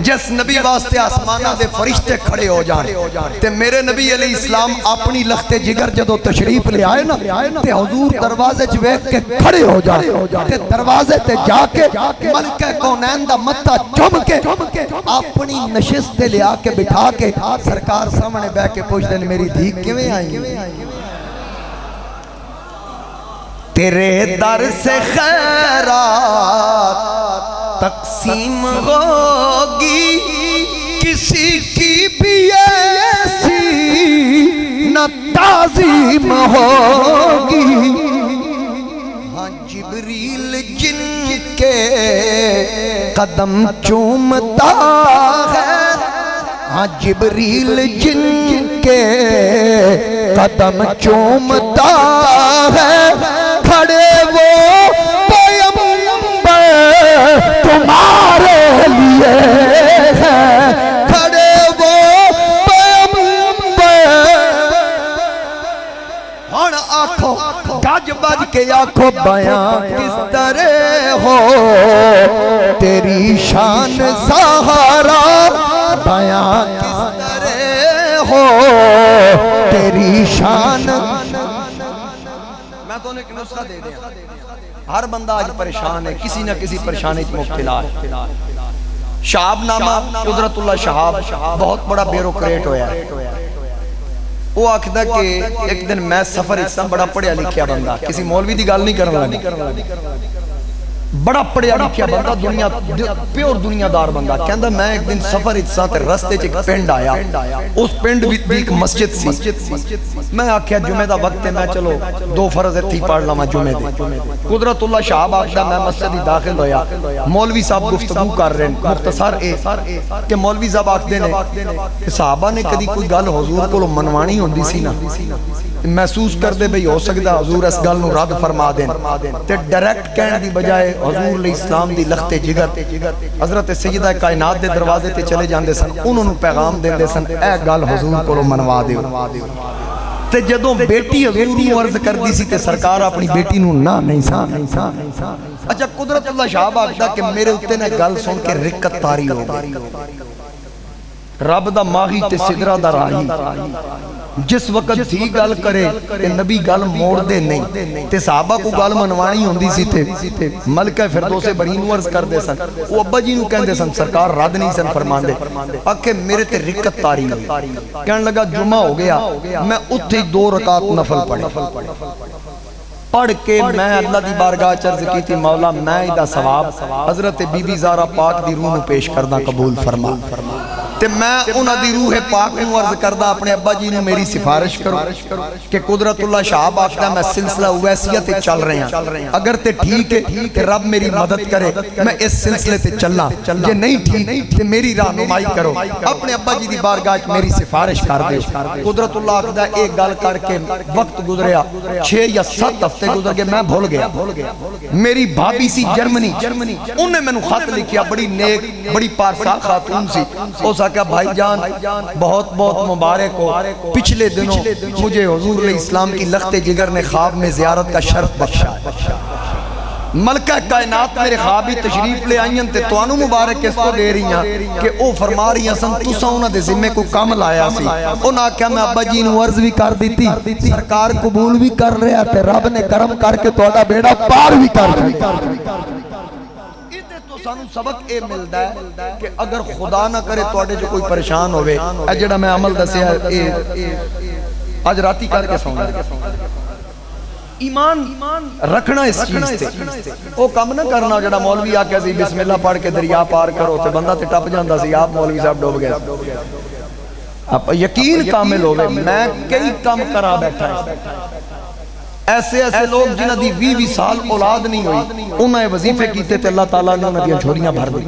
جس نبی واسطے آسمانہ دے فرشتے کھڑے ہو جانے، تے میرے نبی علیہ السلام اپنی لخت جگر جدو تشریف لے آئے نا تے حضور دروازے چویک کے کھڑے ہو جانے، تے دروازے تے جا کے ملکہ کونین دا متہ چم کے اپنی نشست لے آ کے بٹھا کے سرکار سامنے بے کے پوچھ دیں میری دھی کیویں آئی؟ تیرے در سے خیرات تقسیم ہوگی، کسی کی بھی ایسی نہ تعظیم ہوگی۔ ہاں جبریل جن کے قدم چومتا ہے، ہاں جبریل جن کے قدم چومتا ہے، کھڑے وہ پیغمبر تمہارے لیے ہیں، کھڑے وہ پیغمبر۔ ہن آنکھو گج بج کے آنکھو بیان کس طرح ہو تیری شان سہارا، بیان کس طرح ہو تیری شان۔ میں تو انہیں ایک نسخہ دے دیا، ہر بندہ آج پریشان ہے، کسی نہ کسی پریشانی مبتلا ہے۔ شہاب نامہ قدرت اللہ شہاب بہت بڑا بیوروکریٹ ہویا ہے، وہ آکھدا کہ ایک دن میں سفر اس طرح بڑا پڑھیا لکھیا بندہ، کسی مولوی دی گل نہیں کرنا لگی، بڑا پڑھیا لکھیا بندہ، دنیا پیور دنیا دار بندہ، کہندا میں ایک دن سفر اس طرح رستے ایک پنڈ آیا، اس پنڈ بھی ایک مسجد سی، میں آکھیا جمعہ دا وقت ہے، میں چلو 2 فرض اتھی پڑھ لواں جمعے دے۔ قدرت اللہ شہاب آکھدا میں مسجد ہی داخل ہویا، مولوی صاحب گفتگو کر رہے ہیں، مختصر اے کہ مولوی صاحب آکھدے نے صحابہ نے کدی کوئی گل حضور کو منوانی ہوندی سی نا، محسوس کر دے بھئی ہو سکدا حضور اس گل نو رد فرما دین، تے ڈائریکٹ کہن دی بجائے حضور علیہ السلام دی لخت جگر حضرت سیدہ کائنات دے دروازے تے چلے جاندے سن، انہوں نے پیغام دیندے سن اے گل حضور کو منوا دیو۔ تے جدوں بیٹی حضور نو عرض کر دی سی تے سرکار اپنی بیٹی نو نہ نہیں سا۔ اچھا قدرت اللہ شہاب آکھدا کہ میرے اتے نے گل سن کے رکت تاری ہو گئی، رب دا ماہی تے سدرہ دا راہی، جس وقت تھی گل کرے تے نبی گل موڑ دے نہیں، تے صحابہ کو گل منوانی ہوندی سی تے ملکہ فردوس برین ورز کر دے سن، وہ ابا جی نو کہن دے سن سرکار رد نہیں سن فرمان دے، آکھے میرے تے رکت تاری ہوئی، کہن لگا جمعہ ہو گیا، میں اتھے 2 رکعت نفل پڑھ کے میں اللہ دی بارگاہ چرز کی تھی مولا میں دا ثواب حضرت بی بی زہرا پاک دی روح نو پیش کردہ قبول فرما۔ تے میں انہاں دی روح پاک نوں عرض کردہ اپنے ابا جی نے میری سفارش کرو کہ قدرت اللہ شہاب آخدہ میں سلسلہ اویسیت چل رہے ہیں، اگر تے ٹھیک ہے کہ رب میری مدد کرے میں اس سلسلے تے چلنا، یہ نہیں ٹھیک تے میری رہنمائی کرو، اپنے ابا جی دی بارگاہ میری سفارش کر دے۔ قدرت اللہ آخدہ ایک گل کر کے وقت گزریا 6 یا 7 ہفتے گزر گئے، میں بھول گیا۔ میری بھابی سی جرمنی، انہیں میں نے خط لکھیا، بڑی نیک بڑی پارسا خاتون سی، اس آکھا بھائی جان بہت بہت مبارک ہو، پچھلے دنوں مجھے حضور علیہ السلام کی لخت جگر نے خواب میں زیارت کا شرف بخشا ہے۔ ملکہ کائنات میرے خوابی تشریف لے آئیں تے تو انو مبارک کس کو دے رہی ہیں کہ او فرما رہی ہیں سن تُسا انہ دے ذمے کو کام لایا سی، انہاں کیا میں ابا جی نو عرض بھی کر دیتی، سرکار قبول بھی کر رہا تے رب نے کرم کر کے توڑا بیڑا پار بھی کر رہا۔ سانو سبق اے ملدا ہے کہ اگر خدا نہ کرے توڑے جو کوئی پریشان ہوئے، اے جڑا میں عمل دسیا آج راتی کر کے سونا ایمان رکھنا اس چیز تے، او کم نہ کرنا جڑا مولوی آکے سی بسم اللہ پڑھ کے دریا پار کرو تے بندہ تے ٹپ جاندہ سی، آپ مولوی صاحب ڈوب گئے۔ اب یقین کامل ہوئے، میں کئی کام کرا بیٹھا ہے، ایسے لوگ جنہ دی 20 سال اولاد نہیں ہوئی، انہیں وظیفے کیتے تے اللہ تعالیٰ نے انہیں جھوڑیاں بھر دی۔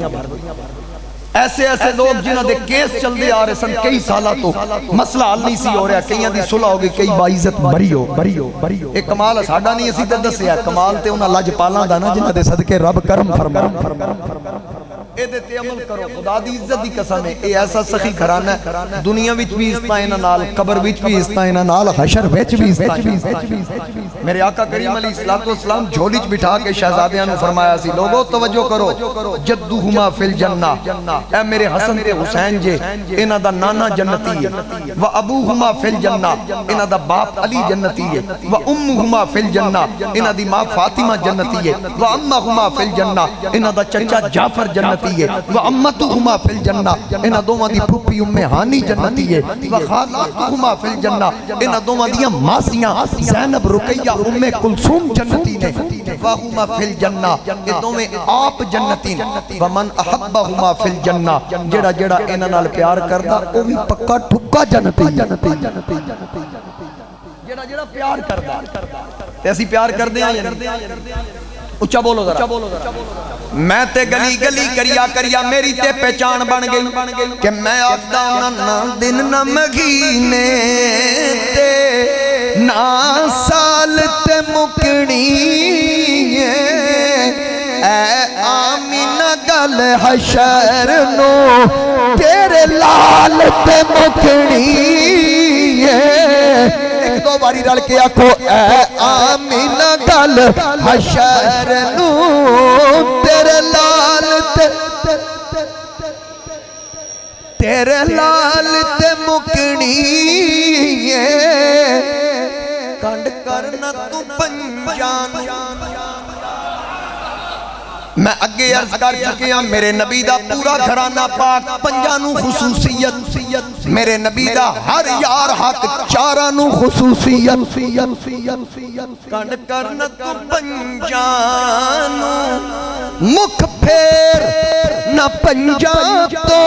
ایسے لوگ جنہ دے کیس چل دے آ رہے سن کئی سالہ تو مسئلہ حل نہیں سی ہو رہا، کئیاں دی صلح ہوگی، کئی باعزت بری ہو۔ ایک کمال ساڈا نہیں اسی تے دسیا، کمال تے انہاں لج پالاں دا نا جنہ دے صدقے رب کرم فرما۔ اے دیتے عمل کرو، خدا دی عزت دی قسم ہے، اے ایسا سخی گھرانہ ہے، دنیا وچ بھی اس طرح انہاں نال، قبر وچ بھی اس طرح انہاں نال، حشر وچ بھی اس طرح۔ میرے آقا کریم علیہ السلام جھولی چ بٹھا کے شہزادیاں نے فرمایا سی، لوگو توجہ کرو، جدہما فی الجنہ، اے میرے حسن تے حسین جے انہاں دا نانا جنتی ہے، و ابوہما فی الجنہ انہاں دا باپ علی جنتی ہے، و امہما فی الجنہ انہاں دی ماں فاطمہ جنتی ہے، و امہما فی الجنہ انہاں دا چچا جعفر جنتی ہے، و امتہما فی الجنہ انہاں دوواں دی پھوپھی ام ہانی جنتی ہے، و خالاتہما فی الجنہ انہاں دوواں دیاں ماسیاں زینب رقیہ ام کلثوم جنتی نے، وہما فی الجنہ یہ دوویں آپ جنتی نے، ومن احبہما فی الجنہ جڑا جڑا انہاں نال پیار کردا او بھی پکا ٹھکا جنتی جڑا جڑا پیار کردا تے اسی پیار کردے ہیں اچھا بولو ذرا، میں تے گلی گلی کریا کریا میری تے پہچان بن گئی کہ میں آخدا نہ دن نہ مہینے تے نہ سال تے مکنی اے آمینہ گل حشر نو تیرے لال تے مکنی ایک دو باری رل کے آکھو اے آمینہ گل حشر نو تیرے لال تے مکنی کنڈ کرنا تو پنجان۔ میں اگے عرض کر چکے ہیں میرے نبی دا پورا گھرانہ پاک، پنجانوں خصوصیت میرے نبی دا ہر یار حق، چارانوں خصوصیت کنڈ کرنا تو پنجانوں مکھ پھیر نہ پنجان تو،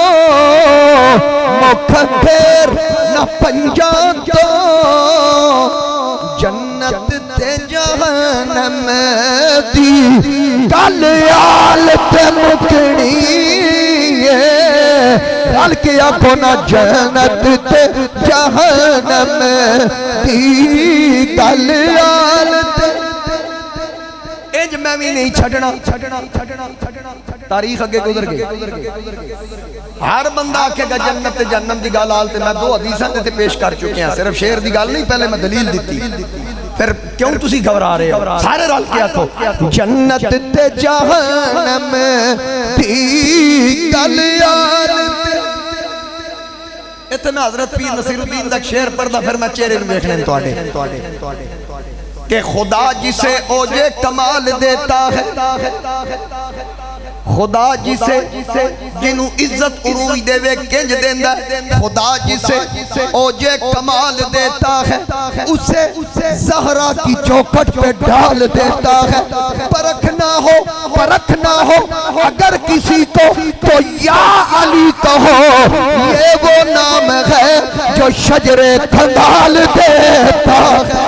مکھ پھیر نہ پنجان تو، جنت تے جہنم دی گل آل تے مکنی رل کے آکھو نا جنت تے جہنم دی گل آل تے اج میں بھی نہیں چھڑنا، تاریخ اگے گزر گئی، ہر بندہ آکھے گا جنت تے جہنم دی گل آل تے، میں 2 حدیثاں تے پیش کر چکے ہیں، صرف شعر دی گل نہیں، پہلے میں دلیل دیتی، پھر کیوں تسی گھبرا رہے ہو؟ سارے رل کے آکھو جنت تے جہنم دی گل آل تے۔ اتنا حضرت پیر نصیر الدین دا شعر پڑھدا پھر میں چہرے میں دیکھنے تواڈے کہ خدا جسے اوجے کمال دیتا ہے خدا جسے جنوں عزت عروج دے وے کنج دیندہ ہے، خدا جسے اوجے کمال دیتا ہے، اسے زہرا کی چوکھٹ پہ ڈال دیتا ہے۔ پرکھنا ہو اگر کسی کو تو یا علی کہو، یہ وہ نام ہے جو شجر کھنڈال دیتا ہے۔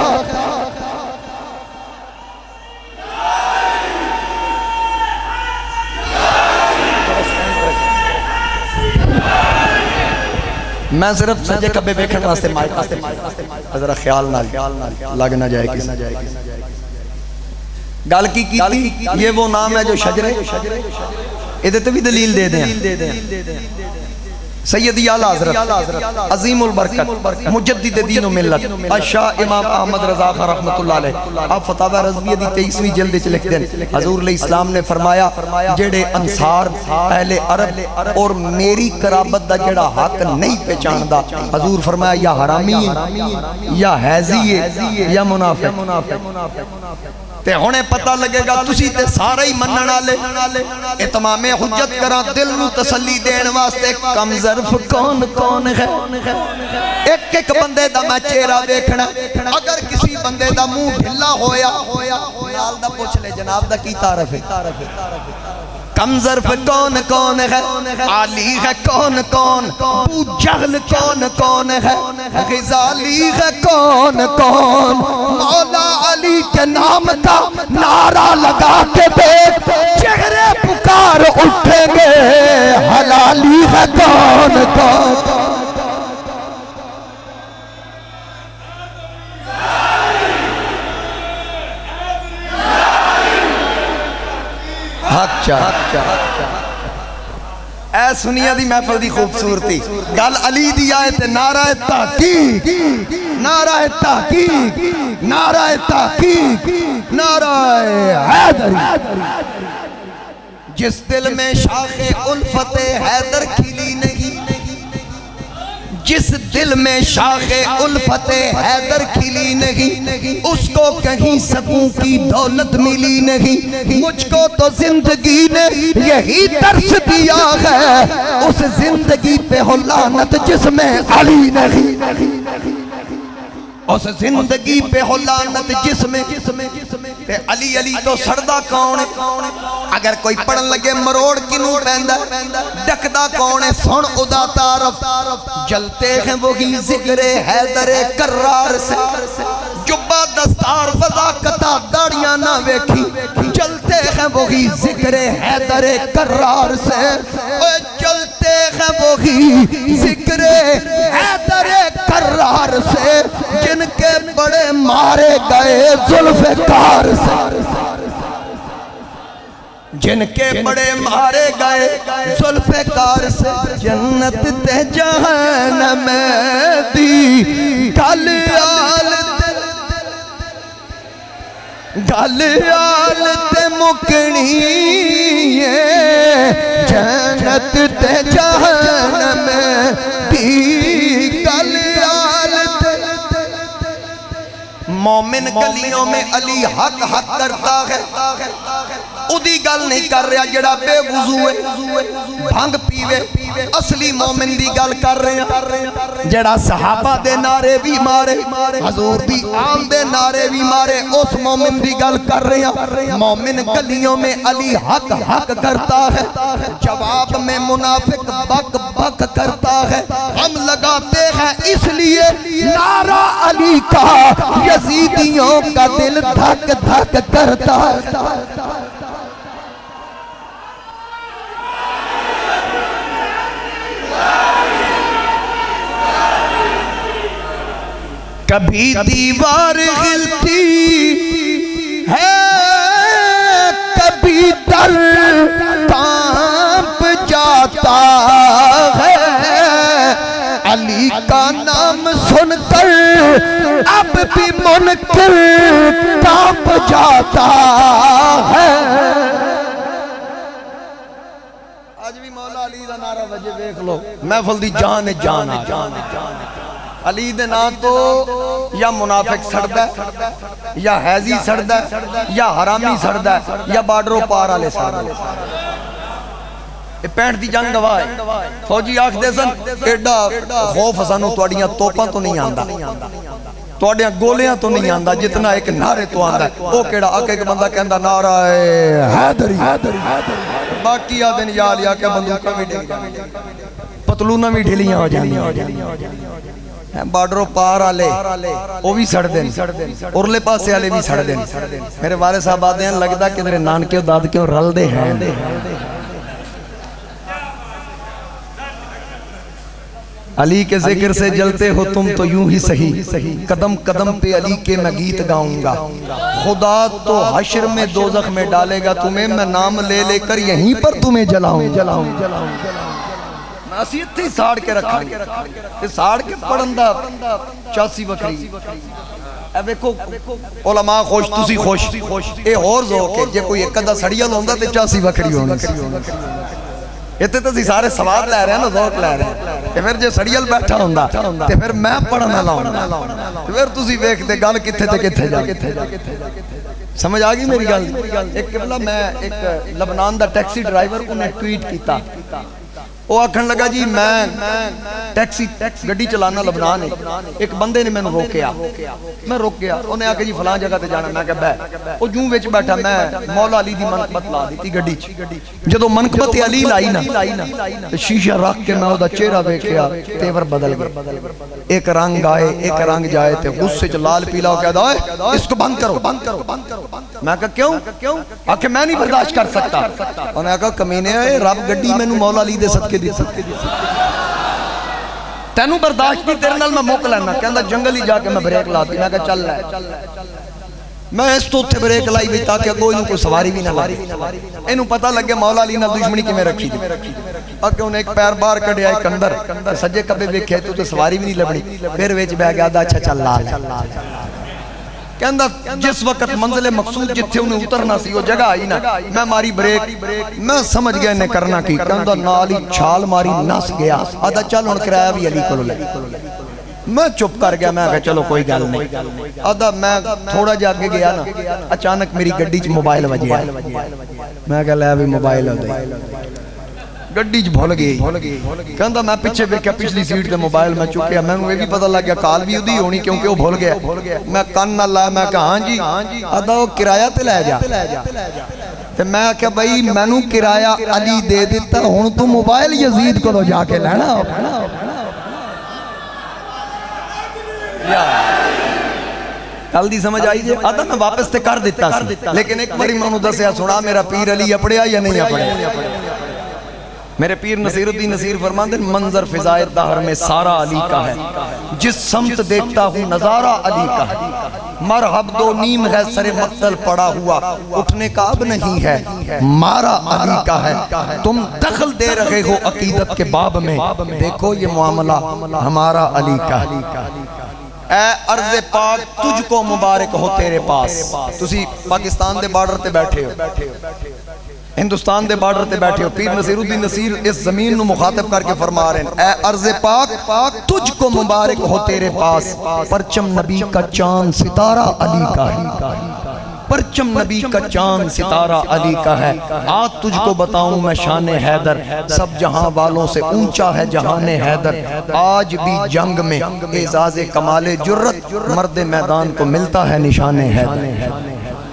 میں صرف سجے کبے بیکھن واسطے مائک ذرا خیال نہ لگ نہ جائے کسی گل کی تھی، یہ وہ نام ہے جو شجرے ادھے تو بھی دلیل دے دیں۔ سیدی اعلیٰ حضرت عظیم البرکت مجدد دین و ملت شاہ امام احمد رضا خان رحمت اللہ علیہ، آپ فتاوی رضویہ دی 23ویں جلد چ لکھ دیں، حضور علیہ السلام نے فرمایا جڑے انصار اہل عرب اور میری قرابت دا جڑا حق نہیں پہچاندا، حضور فرمایا یا حرامی ہے یا حیزی ہے یا منافق۔ تے ہونے پتہ لگے گا تسی تے سارے ہی منن والے اتمام حجت کراں دل نو تسلی دین واسطے کم ظرف کون ہے، ایک بندے دا میں چہرہ دیکھنا، اگر کسی بندے دا منہ ڈھلا ہویا نال دا پوچھ لے جناب دا کی تعارف ہے، کم ظرف کون ہے، علی ہے کون ابو جہل کون ہے، غزالی ہے کون مولا علی کے نام کا نعرہ لگا کے دیکھ چہرے پکار اٹھیں گے، حلالی ہے کون اے سنیا دی محفل دی خوبصورتی گل علی دی آئے تے نعرہ تحقیق نعرہ تحقیق نعرہ تحقیق نعرہ حیدری، جس دل میں شاخ الفت حیدر کھلی نہیں، جس دل میں شاخ الفت حیدر کھلی نہیں، اس کو کہیں سکوں کی دولت ملی نہیں، مجھ کو تو زندگی نے یہی درس دیا ہے، اس زندگی پہ ہو لعنت جس میں علی نہیں، اس زندگی پہ ہو لعنت جس میں تے علی تو سردہ کون ہے، اگر کوئی پڑھن لگے مروڑ کنوں پہندہ ڈکدہ کون ہے، سن ادا تعارف جلتے ہیں وہی ذکر حیدر کرار سے، جبہ دستار وضاقتہ داڑیاں نہ ویکھی، جلتے ہیں وہی ذکر حیدر کرار سے، جلتے ہیں وہی ذکر حیدر کرار سے، جن کے بڑے مارے گئے ذوالفقار سے، جن کے بڑے مارے گئے ذوالفقار سے، جنت تے جہنم دی گل آل تے مکنی ہے، جنت تے جہنم دی گل آل تے، مومن گلیوں میں علی حق کرتا ہے، ادھی گل نہیں کر رہا جڑا بے وضو ہے بھنگ پیوے، اصلی مومن دی گل کر رہے ہیں جڑا صحابہ دے نعرے بھی مارے، حضور دی آل دے نعرے بھی مارے، اس مومن دی گل کر رہے ہیں۔ مومن گلیوں میں علی حق کرتا ہے، جواب میں منافق بک کرتا ہے، ہم لگاتے ہیں اس لیے نعرہ علی کا، یزیدیوں کا دل دھک کرتا ہے۔ کبھی دیوار ہلتی ہے، کبھی در کانپ جاتا ہے، علی کا نام سن کر اب بھی منکر کانپ جاتا ہے۔ آج بھی مولا علی دا نعرہ وجہ دیکھ لو، محفل دی جان علی دے نا تو یا منافق سڑدا ہے، یا حیزی سڑدا ہے، یا حرامی سڑدا ہے، یا بارڈروں پار والے سڑدا ہے۔ 65 دی جنگ گواہ ہے فوجی آکھدے سن ایڈا خوف سانو تواڈیاں توپاں تو نہیں آندا تواڈیاں گولیاں تو نہیں آندا جتنا ایک نعرے تو آندا ہے او کیڑا آکے ایک بندہ کہندا نعرہ حیدری باقی آدن یا لیا کہ بندوقاں بھی ڈگ جاندی پتلوناں بھی ڈھلیاں ہو جاندیاں بارڈروں پار آلے وہ بھی سڑ دیں ارلے پاسے آلے بھی سڑ دیں میرے والد صاحب آدھے ہیں لگتا کہ تیرے نانکے و دادکے و رل دے ہیں علی کے ذکر سے جلتے ہو تم تو یوں ہی سہی قدم قدم پہ علی کے میں گیت گاؤں گا خدا تو حشر میں دوزخ میں ڈالے گا تمہیں میں نام لے لے کر یہیں پر تمہیں جلاؤں اسیت تھی ساڑ کے رکھا گیا ساڑ کے پڑھندہ چاسی بکری اے ویکھو علماء خوش تسی خوش اے اور ذوق ہے جے کوئی ایک قدہ سڑیاں ہوندہ تے چاسی بکری ہوندہ اتنے تو سی سارے سواد لے رہے ہیں نا ذوق لے رہے ہیں پھر جے سڑیل بیٹھا ہوندہ تے پھر میں پڑھنا لاؤں پھر تسی ویکھتے گل کتھے تے کتھے جا سمجھ آگئی میری گل ایک قبلہ میں ایک لبنان دا ٹیکسی ڈرائیور انہیں ٹویٹ کیتا وہ آکھن لگا جی میں ٹیکسی گڈی چلانا لبنان ہے ایک بندے نے میں روکیا میں رک گیا انہیں آکھا جی فلان جگہ تے جانا میں کہا بے وہ جوں ویچ بیٹھا میں مولا علی دی منقبت لا دی تھی گڈی جدو منقبت علی لائی نا شیشہ رکھ کے میں دا چہرہ دیکھیا تیور بدل گئے ایک رنگ آئے ایک رنگ جائے تے غصے چ لال پیلا ہو کہہ دا اس کو بند کرو میں کہا کیوں آکھے میں نہیں برداشت کر سکتا انہیں آکھا کمینے آئے رب گڈی میں نو مولا علی دے صدقے تینوں برداشت نہیں تیرے نال میں موک لینا کہندا جنگل ہی جا کے میں بریک لاتی میں کہا چل لے میں اس تو تھے بریک لائی بھی تاکہ کوئی نو کوئی سواری بھی نہ لائی انہوں پتہ لگے مولا علی نہ دشمنی کی میں رکھی دی اگر انہیں ایک پیر بار کڑیا ایک اندر سجے کبے بیکھے تو سواری بھی نہیں لبنی پھر ویچ بے گیا دا اچھا چل لا کہندا جس وقت منزل مقصود جتھے انہیں اترنا سی وہ جگہ آئی نا میں ماری بریک میں سمجھ گیا انہیں کرنا کی کہندا نالی چھال ماری نس گیا آدھا چل ان کرایا بھی علی کو لے میں چپ کر گیا میں کہا چلو کوئی گل نہیں آدھا میں تھوڑا جا آگے گیا نا اچانک میری گڈی چ موبائل وجیا میں کہا لے بھی موبائل ہو دے گڈی چ بھول گئی کہندا میں پیچھے بیکھیا پچھلی سیٹ تے موبائل میں چکیا میں نے بھی پتہ لگ گیا کال بھی اودی ہونی کیونکہ وہ بھول گیا میں کان نہ لایا میں کہا ہاں جی آدھا وہ کرایہ تے لے جا تے میں کہا بھائی میں نو کرایہ علی دے دیتا ہن تو موبائل یزید کو جا کے لینا جلدی سمجھ آئی جے آدھا میں واپس تے کر دیتا سی لیکن ایک باری میں انہوں دسیا سنا میرا پیر علی اپڑیا یا نہیں اپڑیا میرے پیر نصیر الدین نصیر فرماندے منظر فضائے دہر میں سارا علی کا ہے جس سمت دیکھتا ہوں نظارہ علی کا ہے مرحب دو نیم ہے سر مقتل پڑا ہوا اٹھنے کا اب نہیں ہے مارا علی کا ہے تم دخل دے رہے ہو عقیدت کے باب میں دیکھو یہ معاملہ ہمارا علی کا ہے اے عرض پاک تجھ کو مبارک ہو تیرے پاس تسی پاکستان دے بارڈر تے بیٹھے ہو ہندوستان دے بارڈر تے بیٹھے ہو پیر نصیر الدین نصیر اس زمین نو مخاطب کر کے فرما رہے ہیں اے عرض پاک تجھ کو مبارک ہو تیرے پاس پرچم نبی کا چاند ستارہ علی کا ہے پرچم نبی کا چاند ستارہ علی کا ہے آج تجھ کو بتاؤں میں شان حیدر سب جہاں والوں سے اونچا ہے جہان حیدر آج بھی جنگ میں اعزاز کمال جرت مرد میدان کو ملتا ہے نشان حیدر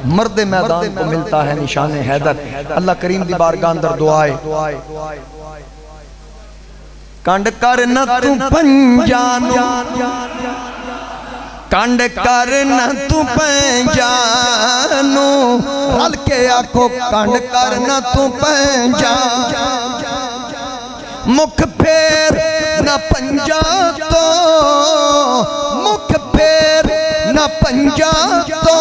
مرد میدان کو ملتا ہے نشان حیدر اللہ کریم دی بارگاہ اندر دعائے کانڈ کرنا تو پنجانو کانڈ کرنا تو پنجانو رل کے آکھو کانڈ کرنا تو پنجانو مکھ پھیر نہ پنجا تو مکھ پھیر نہ پنجا تو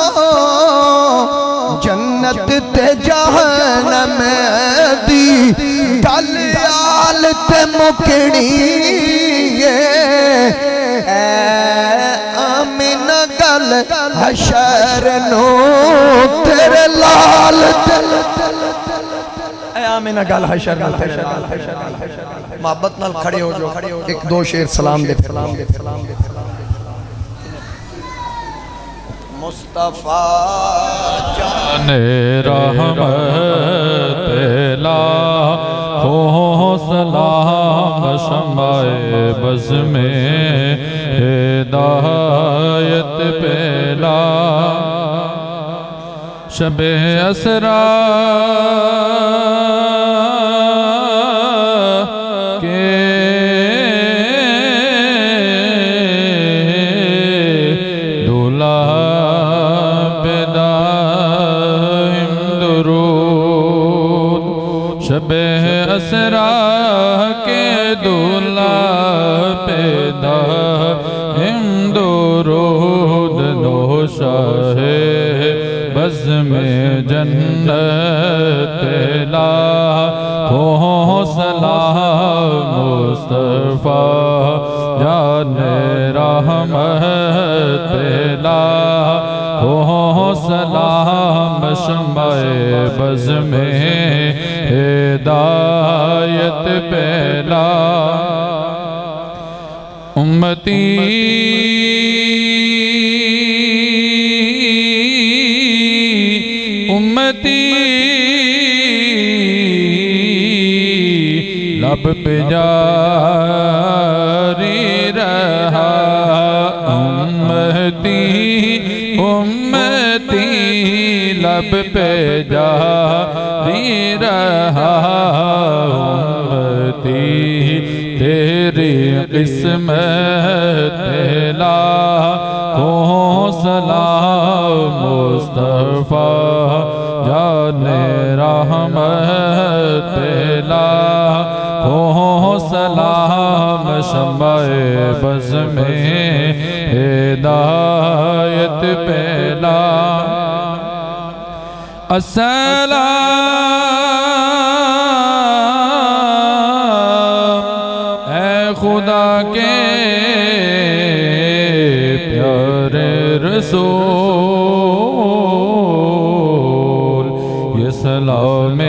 جنت تے جہنم دی گلیال تے مکڑی اے آمینہ گل حشر نو تیرے لال اے آمینہ گل حشر نو تیرے لال محبت نال کھڑے ہو جو ایک دو شیر سلام دے پھر مصطفیٰ جان رحمت لا ہو سلام شمع بز میں ہدایت پہلا شب اسرا کے دولہ پہ دائم درود شب اسرا کے دولہ پہ دائم درود نوشہ بز میں جنت پہلا ہو سلام مصطفیٰ جان رحمت پہلا ہو سلام شمع بز میں ہدایت پہلا امتی لب پہ جاری رہا امتی لب پہ جاری رہا امتی تیری قسمت پہلا ہو سلام مصطفیٰ جان رحمت پہلا ہو سلام شمع بز میں ہدایت پہلا السلام اے خدا کے پیارے رسول یہ سلام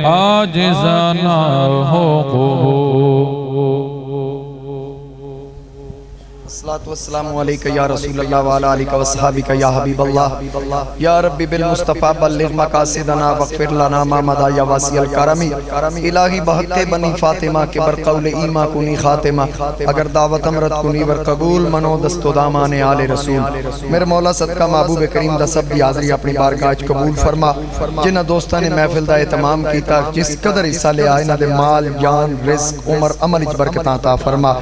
عاجزانہ ہو قبول الصلاة والسلام علیکہ یا رسول اللہ وعلا علیکہ وصحابکہ یا حبیب اللہ یا ربی بالمصطفیٰ بلغ مقاصدنا وغفر لنا ما مدى یا واسع الکرمی الہی بحق بنی فاطمہ کے برقول ایمہ کنی خاتمہ اگر دعوت امرت کنی ور قبول منو دست و دامان آل رسول میرے مولا صدقہ محبوب کریم دا سب بھی حاضری اپنی بارگاہ قبول فرما جنہ دوستان نے محفل دا اہتمام کیتا جس قدر حصہ لے آئے نہ دے مال جان رزق عمر عمل اچ برکتاں عطا فرما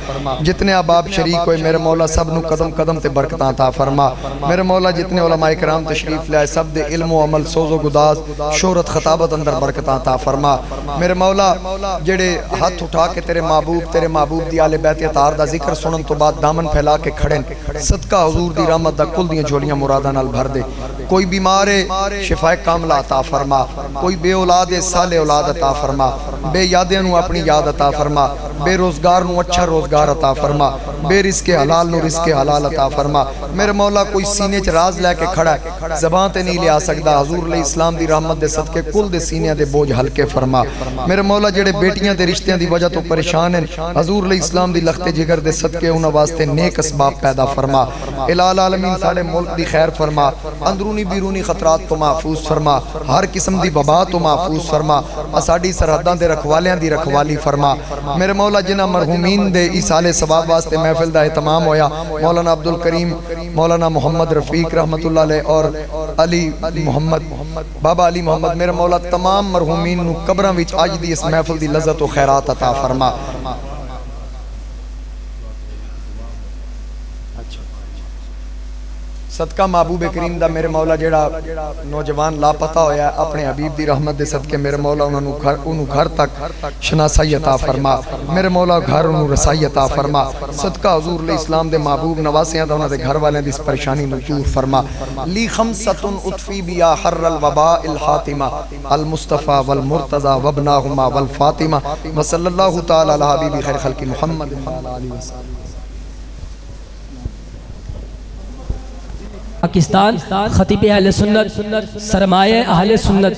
جتنے احباب شریک ہوئے میرے مولا سب نو قدم قدم تے برکتاں عطا فرما میرے مولا جتنے علماء کرام تشریف لے آئے سب دے علم و عمل سوز و گداز شہرت خطابت اندر برکتاں عطا فرما میرے مولا جڑے ہاتھ اٹھا کے تیرے محبوب دی آل بیت اطہار دا ذکر سنن تو بعد دامن پھیلا کے کھڑن صدقہ حضور دی رحمت دا کل دیاں جھولیاں مراداں نال بھر دے کوئی بیمار ہے شفا کاملہ عطا فرما کوئی بے اولاد ہے صالح اولاد عطا فرما بے یادیاں نو اپنی یاد عطا فرما بے روزگار نو اچھا روزگار عطا فرما بے رزق حلال نو رزق حلال عطا فرما میرے مولا کوئی سینے چ راز لے کے کھڑا ہے زبان تے نہیں لیا سکدا حضور علیہ السلام دی رحمت دے صدقے کل دے سینے دے بوجھ ہلکے فرما میرے مولا جڑے بیٹیاں دے رشتیاں دی وجہ تو پریشان ہیں حضور علیہ السلام دی لخت جگر دے صدقے انہاں واسطے نیک اسباب پیدا فرما الہ العالمین سارے ملک دی خیر فرما اندرونی بیرونی خطرات تو محفوظ فرما ہر قسم دی وبا تو محفوظ فرما اساڈی سرحداں دے رکھوالیاں دی رکھوالی فرما میرے مولا جنہ مرحومین دے ایصال ثواب واسطے محفل دا اہتمام ہویا مولانا عبدالکریم مولانا محمد رفیق رحمت اللہ علیہ اور علی محمد بابا علی محمد میرے مولا تمام مرحومین نو قبراں وچ اج دی اس محفل دی لذت و خیرات عطا فرما صدقہ محبوب کریم دا میرے مولا جڑا نوجوان لاپتہ ہویا ہے اپنے حبیب دی رحمت دے صدقے میرے مولا انہوں گھر تک شناسائی عطا فرما میرے مولا گھر انہوں رسائی عطا فرما صدقہ حضور علیہ السلام دے محبوب نواسیاں دا انہوں دے گھر والیں دی پریشانی نجور فرما لی خمسۃ اطفی بیا حر الوباء الحاتمہ المصطفیٰ والمرتضی وابناہما والفاطمہ وصلی اللہ تعالی علی حبیب خیر خلق محمد علیہ وسلم پاکستان خطیب اہل سنت سرمایہ اہل سنت